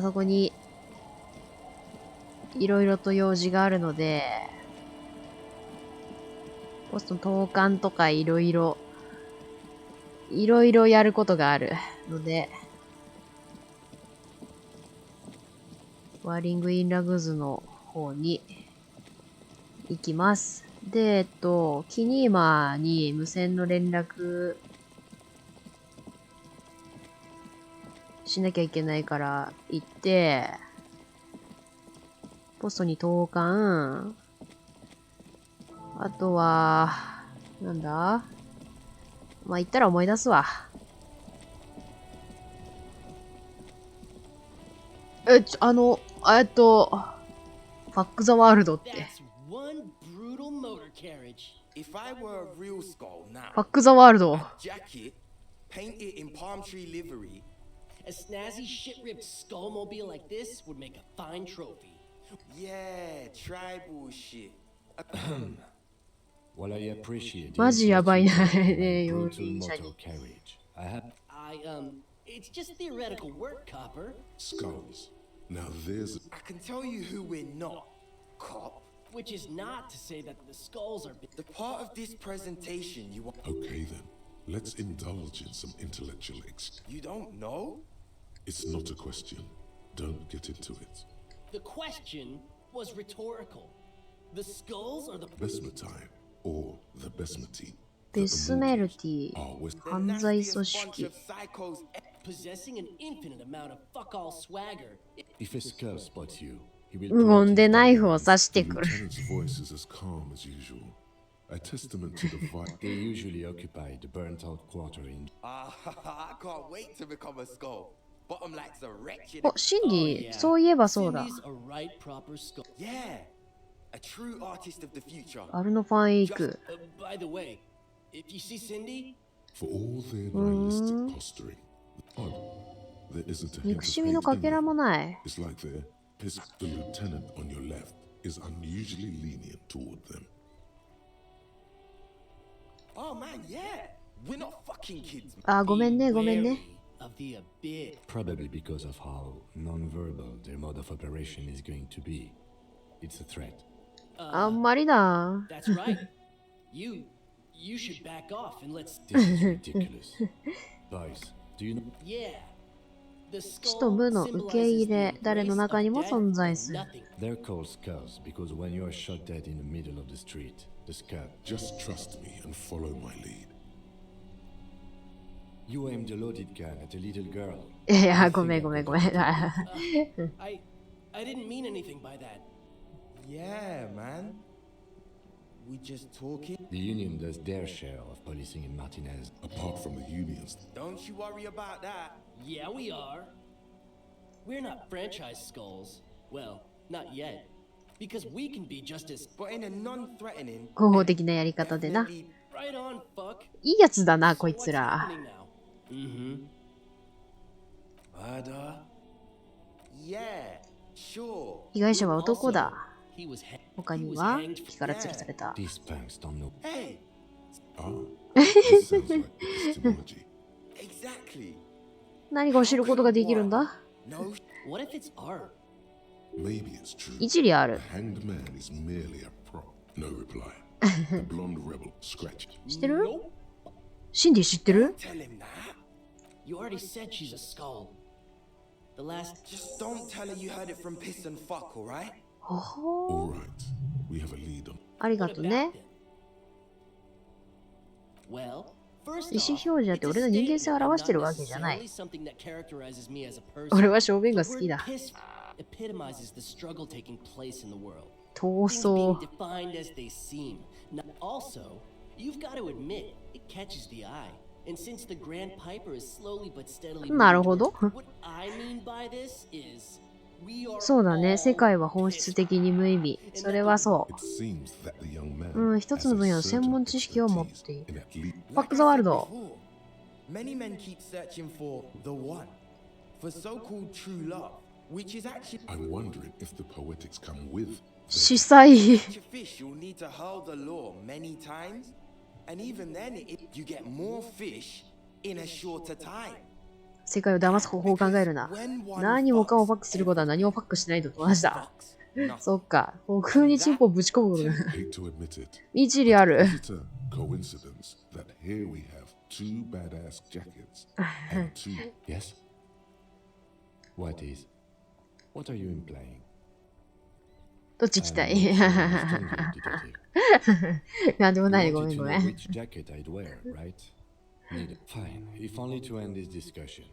そこに、いろいろと用事があるので、ポストの投函とかいろいろやることがあるので、ワーリング・イン・ラグズの方に行きます。で、キニーマに無線の連絡しなきゃいけないから行って、ポストに投函、あとは、なんだ？まあ、行ったら思い出すわ。ファックザワールドって。One brutal motor carriage. If I were a real skull now, ファックザワールド。 jacket, paint it in palm tree livery. A snazzy shit-ripped skullmobile like this would make a fine trophy. Yeah, tribal shit. While I appreciate マジやばいな、 the 容 brutal 疑者に。 motor carriage, I have It's just theoretical work, Copper. Skulls. Now there's I can tell you who we're not. cop. Which is not to say that the skulls are. The part of this presentation you want. Okay then, let's indulge in some intellectual You don't know? It's not a question. Don't get into it. The question was rhetorical. The skulls are the. Besmetine, or the Besmeti. ベスメルティ 犯罪組織 Possessing an infinite amount of fuck all swagger. If a skull spots you, he will 無言でナイフを刺してくる Lieutenant's voice is as calm as usual. A testament to the They usually occupy the burnt-out quarter in. I can't wait to become a skull. Bottom like's a wretched. お、シンディ、そういえばそうだ Cindy's a right proper skull. Yeah, a true artist of the future. アルノファンエイク By the way, if you see Cindy, For all their nihilistic posturing. Odd. There isn't a hint 憎 of しみの hate か in けら them. もない It's like the lieutenant on your left is unusually lenient toward them. Oh man, yeah. We're not fucking kids. あ、ごめんね、ごめんね of the abyss. Probably because of how non-verbal their mode of operation is going to be. It's a threat. あんまりだ That's right. You should back off and let's. This is ridiculous. Boys, do you know? Yeah. The 死と無の受け入れ誰の中にも存在する They're called skulls because when you are shot dead in the middle of the street, the skull. Just trust me and follow my lead. You aimed a loaded gun at a little girl. いや、ごめんごめんごめん I didn't mean anything by that. Yeah, man. We just talking. The Union does their share of policing in Martinez. Apart from the unions, Don't you worry about that. Yeah, we are. We're not franchise skulls. Well, not yet. Because we can be just as. But in a non-threatening. 合法的なやり方でな definitely- Right on, fuck. いいやつだなこい What's つら happening now? Mm-hmm. Murder? Yeah, sure. 被害者は男だ He was 他には木から吊るされた These punks don't know. Hey, ah, this sounds like epistemology. exactly. 何かを知ることができるんだ No, What if it's art? Maybe it's true. 一理ある The hanged man is merely a prop. No reply. The blonde rebel scratched. 知ってるシンディ知ってる tell him that. You already said she's a skull. The last. Just don't tell her you heard it from piss and fuck, alright? ほほ All right, we have a lead on. ありがとうね Well, first 意思表示だって俺の人間性を表してるわけじゃない something that characterizes me as a person. 俺は小便が The 好き word だ piss epitomizes the struggle taking place in the world. 闘 Things 争 being defined as they seem. Now, also, you've got to admit, it catches the eye. And since the Grand Piper is slowly but steadily なるほ moving ど towards- what I mean by this is we are そうだね世 all 界は本質的に無意味それはそ It seems that the young man う一つの分野の専門知識を持っている in at least ファックザワールド Many men keep searching for the one, for so-called true love, which is actually I'm wondering if the poetics come with 司祭 such a fish. You'll need to hurl the lure many times, and even then, you get more fish in a shorter time. 世界を騙す方法を考えるな何もかもパックすることは何もパックしないと同じだそっか航空にチンポをぶち込むことが hate to admit it. 一理ある Is it a coincidence that here we have two badass jackets and two Yes? What is? What are you implying? どっち来たい I'm not detective. なんでもない You ごめ wanted ん to ご know めん which jacket I'd wear, right? Neither. Fine, if only to end this discussion.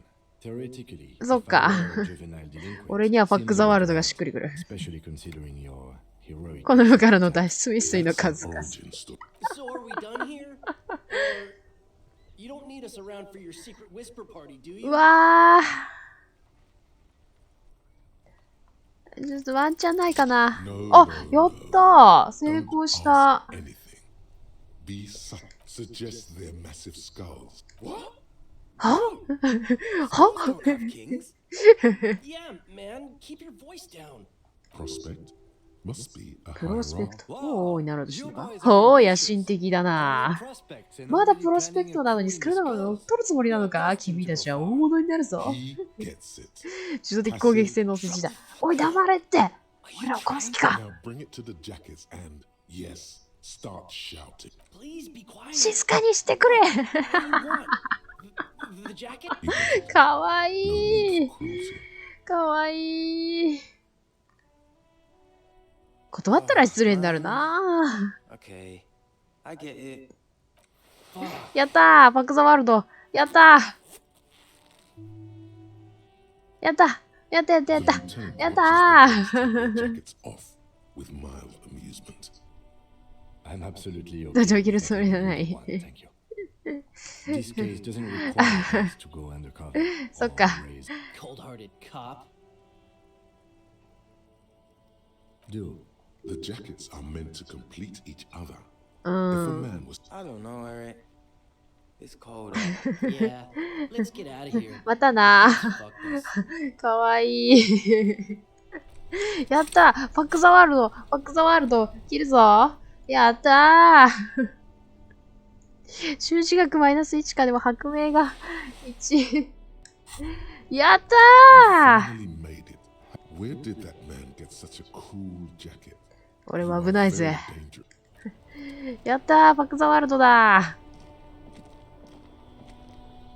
Theoretically, if そっか I were a juvenile delinquent, 俺にはファックザワールドがしっくりくる especially considering your heroic. この世からの脱出未遂の That's 数 an 々 origin story. So are we done here? Or you don't need us around for your secret whisper party, do う you? わーちょっとワンチャンないかな No, あ no, やった成 Don't 功した ask anything. Be subtle. Suggest their massive skulls. What? は Don't have kings. Yeah, man, keep your voice down. Prospect must be a プ high ロスペ rock. クトおーになろうとしてるかおー野心的だなまだプロスペクトなのにスクラダムを乗っ取るつもりなのか君たちは大物になるぞ He gets it. 自動的攻撃性の筋だおい黙れって俺らを殺す気か。 Now bring it to the jackets and, yes, start shouting. Please be quiet. 静かにしてくれ。 What do you want? The jacket? かわい No need い。 for cruelty. かわいい。断ったら失礼になるな。 Okay, I get it. やったー、バックザワールド。やったー。やった。やったやったやった。 The lieutenant やった watches the boys take ー。 their jackets off with mild amusement. I'm absolutely どう okay. ぞ切るつもりじゃない。 Thank you. This case doesn't require us to go undercover. そっか。 Raise- Cold-hearted cop. Do. The jackets are meant to complete each other. う If a ん。 man was I don't know, Eric. It's cold. Yeah, let's get out of here. またな。 Fuck this. かわいい。やったー、バックザワールド。バックザワールド。切るぞ。やったー。習字学マイナス1かでも白明が1。やったー。 finally made it, where did that man get such a cool jacket? 俺 You も are 危ない very ぜ。 dangerous. やったー、バックザワールドだ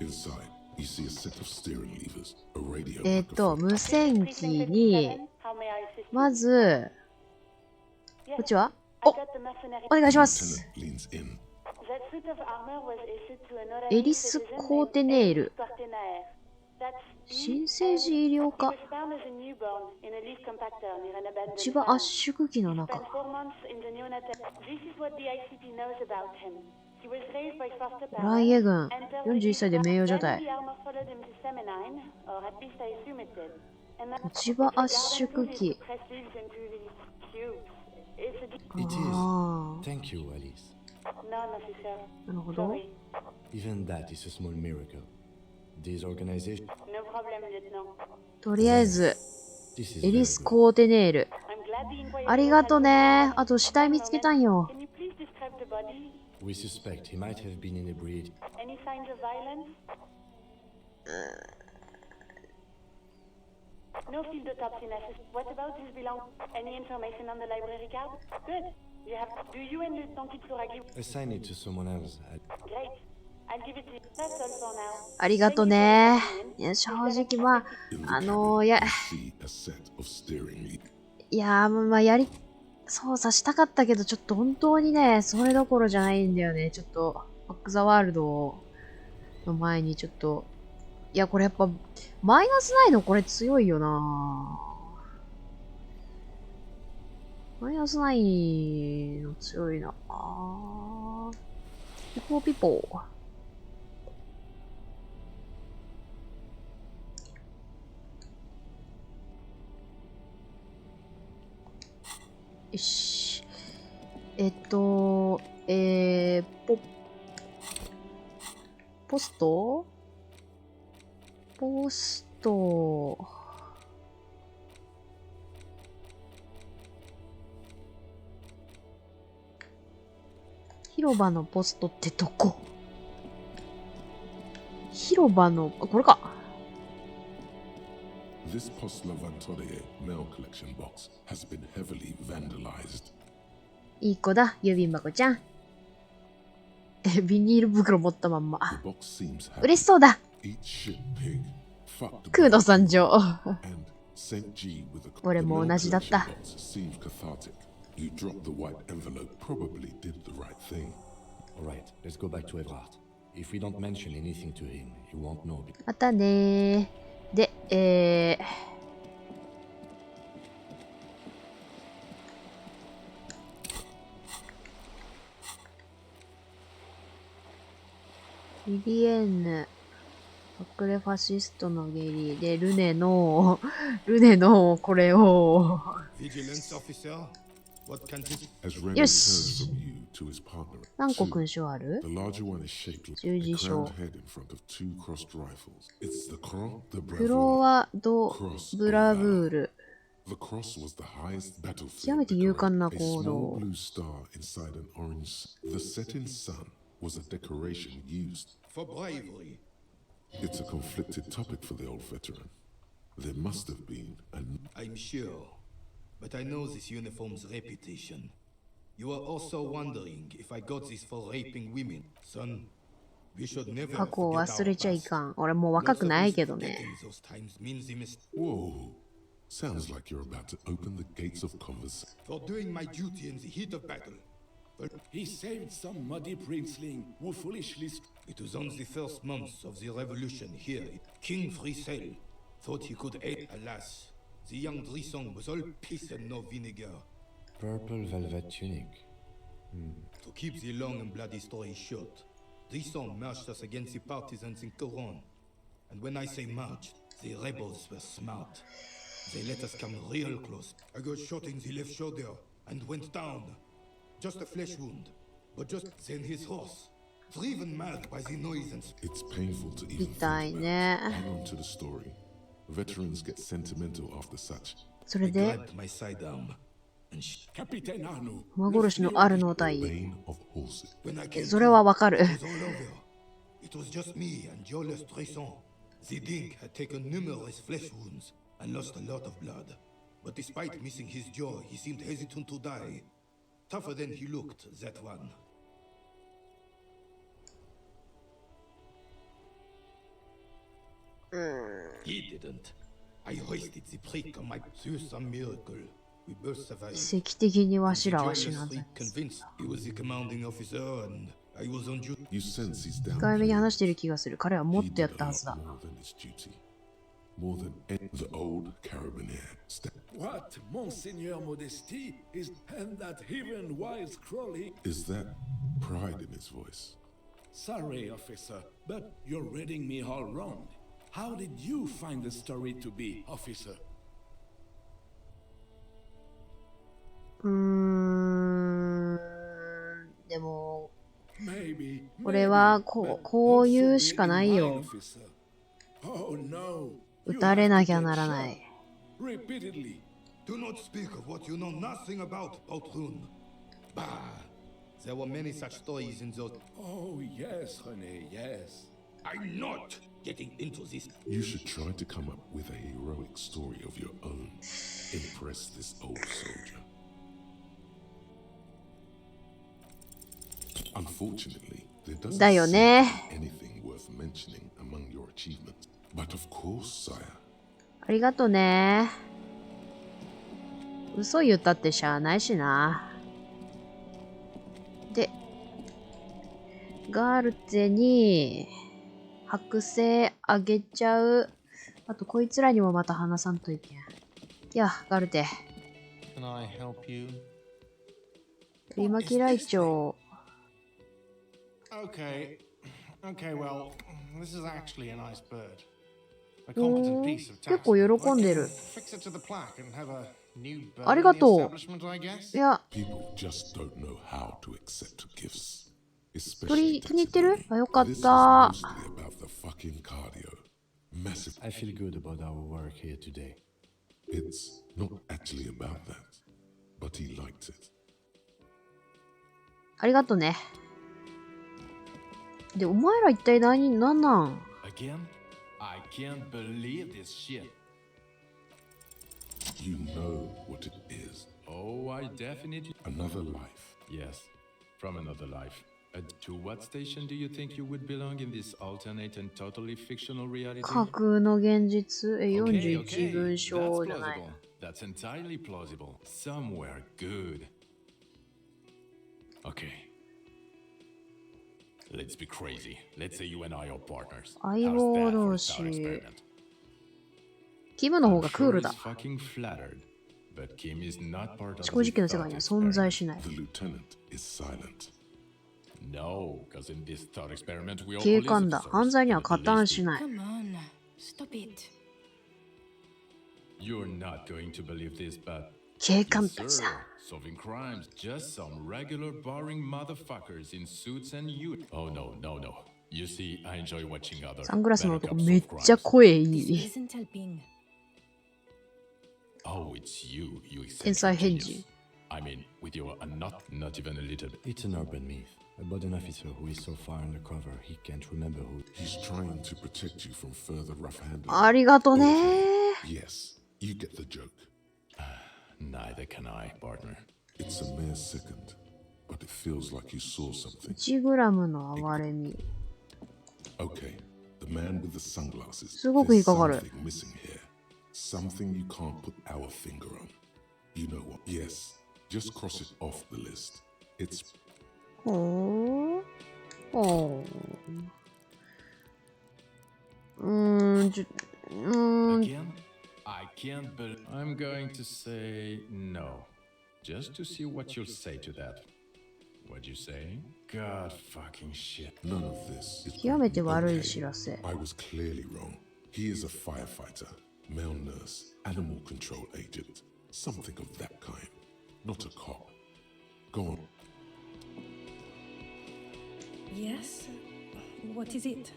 Inside, you see a set of steering levers, a radio 無線機に、まず、こっちはお願いします。 Lieutenant leans in. エリス・コーテネール。新生児医療科。千葉圧縮機の中。ライエ軍、41歳で名誉除隊。千葉圧縮機。 It is. ああ、 Thank you, Alice. なるほど。 Even that is a small miracle. These organizations. とりあえず、 This is エ very リス・ good. コーテネール。ありがとね。あと死体見つけたんよ。 We suspect he might have been inebriated. No field autopsy necessary. What about his belongings? Any information on the library card? Good. You have. Do you and Lieutenant Kitsuragi? Assign it to someone else. Great. I'll give it to you. That's all for now. ありがとね。いや、正直まあ、In the い cabin, や、 you see a set of steering levers. いや、まあ、操作したかったけど、ちょっと本当にね、それどころじゃないんだよね。ちょっと、バックザワールドの前にちょっと、いや、これやっぱ、マイナスないのこれ強いよな。マイナスないの強いな。ピポーピポー。よし。ポスト広場のポストってどこ？広場の、これか。This Post Lavantorie mail collection box has been heavily vandalized. いい子だ、郵便箱ちゃん。ビニール袋持ったまんま。 The box seems happy. 嬉しそうだ。 Eat shit, pig. Fuck 空洞参上。 and Saint G with a 俺も同じだった The mail collection box seemed cathartic. You dropped the white envelope, probably did the right thing. Alright, let's go back to Everard. If we don't mention anything to him, he won't know. またねー。で、リリエンヌ、隠れファシストの下痢で、ルネのこれを、 Vigilance officer, what can this... As Remy Yes. turns from you to his partner, 何個 two, 勲章ある the larger one is shaped like 十 a 字章 crowned head in front of two crossed rifles. It's the Croix de クロ Bravoure. ワ・ド・ブラブール。 The cross was the highest battlefield 極めて勇敢な decoration. 行 A small 動。 blue star inside an orange. The setting sun was a decoration used. For bravery. It's a conflicted topic for the old veteran. There must have been an... I'm sure. but I know this uniform's reputation. You are also wondering if I got this for raping women. Son, we should never 過去を forget 忘 our れちゃい past. かん。俺もう若 Lots く of ない reason けどね。 forgetting those times means he missed. Whoa. Sounds like you're about to open the gates of conversation. For doing my duty in the heat of battle. But He saved some muddy princeling who foolishly... it was on the first months of the revolution here. King Frisel thought he could aid. Alas, the young Drisong was all piss and no vinegar. Purple velvet tunic. To keep the long and bloody story short, Drisong marched us against the partisans in Coron. And when I say marched, the rebels were smart. They let us come real close. I got shot in the left shoulder and went down. Just a flesh wound. But just then his horse, driven mad by the noise and... It's painful to even 痛い think ね。 about. Hang on to the story. Veterans get sentimental after such. それ I で grabbed my sidearm and Captain Arno. 馬殺しのあるの対 Bane of horses. when I came それはわかる。 it was all over. It was just me and Jolas Tresson. The Dink had taken numerous flesh wounds and lost a lot of blood. But despite missing his jaw, he seemed hesitant to die. Tougher than he looked, that one. He didn't. I hoisted the prick on my through some miracle. We both survived. 奇跡的にわしらは The 死 Jolas なず freak convinced he was the commanding officer and I was on duty. You sense he's down. 控えめに話してる気がする。彼はもっ He とや did った a はず lot だ。 more than his duty. More than the old carabinier. What Monseigneur Modesty is and that even while scrolling... Is that pride in his voice? Sorry, officer, but you're reading me all wrong. How did you find the story to be, officer? でも Maybe. これはこう言うしかないよ。 Oh no. 撃たれなきゃならない。 Repeatedly. Do not speak of what you know nothing about, Poltroon. Bah! There were many such stories in those. Oh yes, René, yes. I'm not getting into this. You should try to come up with a heroic story of your own. Impress this old soldier. Unfortunately, there doesn't だよ seem ね。 to be anything worth mentioning among your achievements. But of course, sire. ありがとね。嘘言ったってしゃあないしな。で、ガールテに剥製あげちゃう。あとこいつらにもまた話さんといけん。いや、ガールテ。 Can I help you? 取り巻きライチョウ。 Okay. Okay, well, this is actually a nice bird. A お competent ー piece of 結 task. 構喜んでる。 Fix it to the plaque and have a new bird ありが in the とう。 establishment, I guess. いや、 People just don't know how to accept gifts. 鳥気に入ってる？あ、よかっ This is た。 mostly about the fucking cardio. Massive. I feel good about our work here today. It's not actually about that, but he liked it. ありがとね。で、お前ら一体なんなん Again? I can't believe this shit. You know what it is. Oh, I definitely... Another life. Yes, from another life. To what station do you think you would belong in this alternate and totally fictional reality? 架空の現実Okay, 41文 that's 章じゃない。 plausible. That's entirely plausible. Somewhere good. Okay. Let's be crazy. Let's say you and I are partners. 相 How's 棒 that 同 for a 士 thought。experiment? キムの方が I'm クー sure ルだ he's。fucking flattered, but Kim is not part of 思考 the 実験の世界には存在しない。 The lieutenant is silent. No, because in this thought experiment we all 警 police 官だ。 officers. 犯罪には加担しない。 Come on, stop it. You're not going to believe this, but 警官 yes, た sir. ちだ。 Solving crimes, just some regular boring motherfuckers in suits and you. Oh no, no, no. You see, I enjoy watching other サングラスの better 男 cops めっ solve ちゃ crimes. 声い This い。 isn't helping. Oh, it's you, you 天才 eccentric 変 genius. 人。 I mean, with your not even a little bit. It's an urban myth about an officer who is so far undercover he can't remember who. He's trying to protect you from further rough handling. ありがとね。 Yes, you get the joke. Neither can I, partner. It's a mere second, but it feels like you saw something. 1グラムの哀れみ。 Okay, the man with the sunglasses. すごく引っ There's かかる。 something missing here. Something you can't put our finger on. You know what? Yes, just cross it off the list. It's ほー。ほー。Again? I can't believe. I'm going to say no. Just to see what you'll say to that. What'd you say? God fucking shit. none of this. Is 極めて悪い okay. 知らせ。 I was clearly wrong. He is a firefighter, male nurse, animal control agent, something of that kind. Not a cop. Go on. Yes? What is it?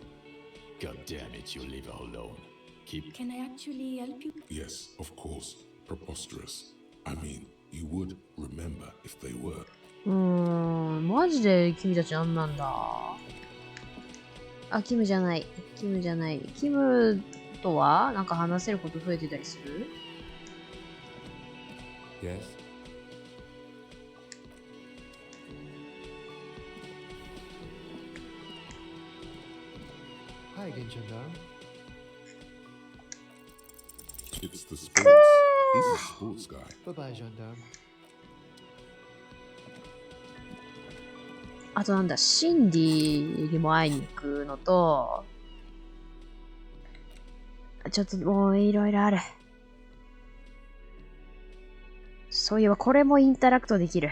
God damn it, you leave her alone. Keep. Can I actually help you? Yes, of course. Preposterous. I mean, you would remember if they were. マジで君たちなんなんだ。あ、キムじゃない。キムじゃない。キムとはなんか話せること増えてたりする？ Yes? Hi again, Gendarme. It's the sports. He's a sports guy. Bye-bye, Gendarme. あとなんだ、シンディにも会いに行くのと、ちょっともういろいろある。そういえばこれもインタラクトできる。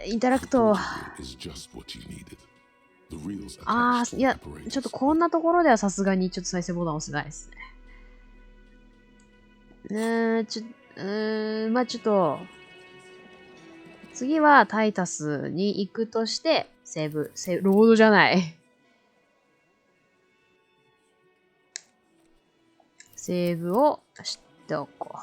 インタラクト。ああ、いや、ちょっとこんなところではさすがにちょっと再生ボタン押せないですね。まあちょっと、次はタイタスに行くとして、セーブ、ロードじゃない。セーブをしておこう。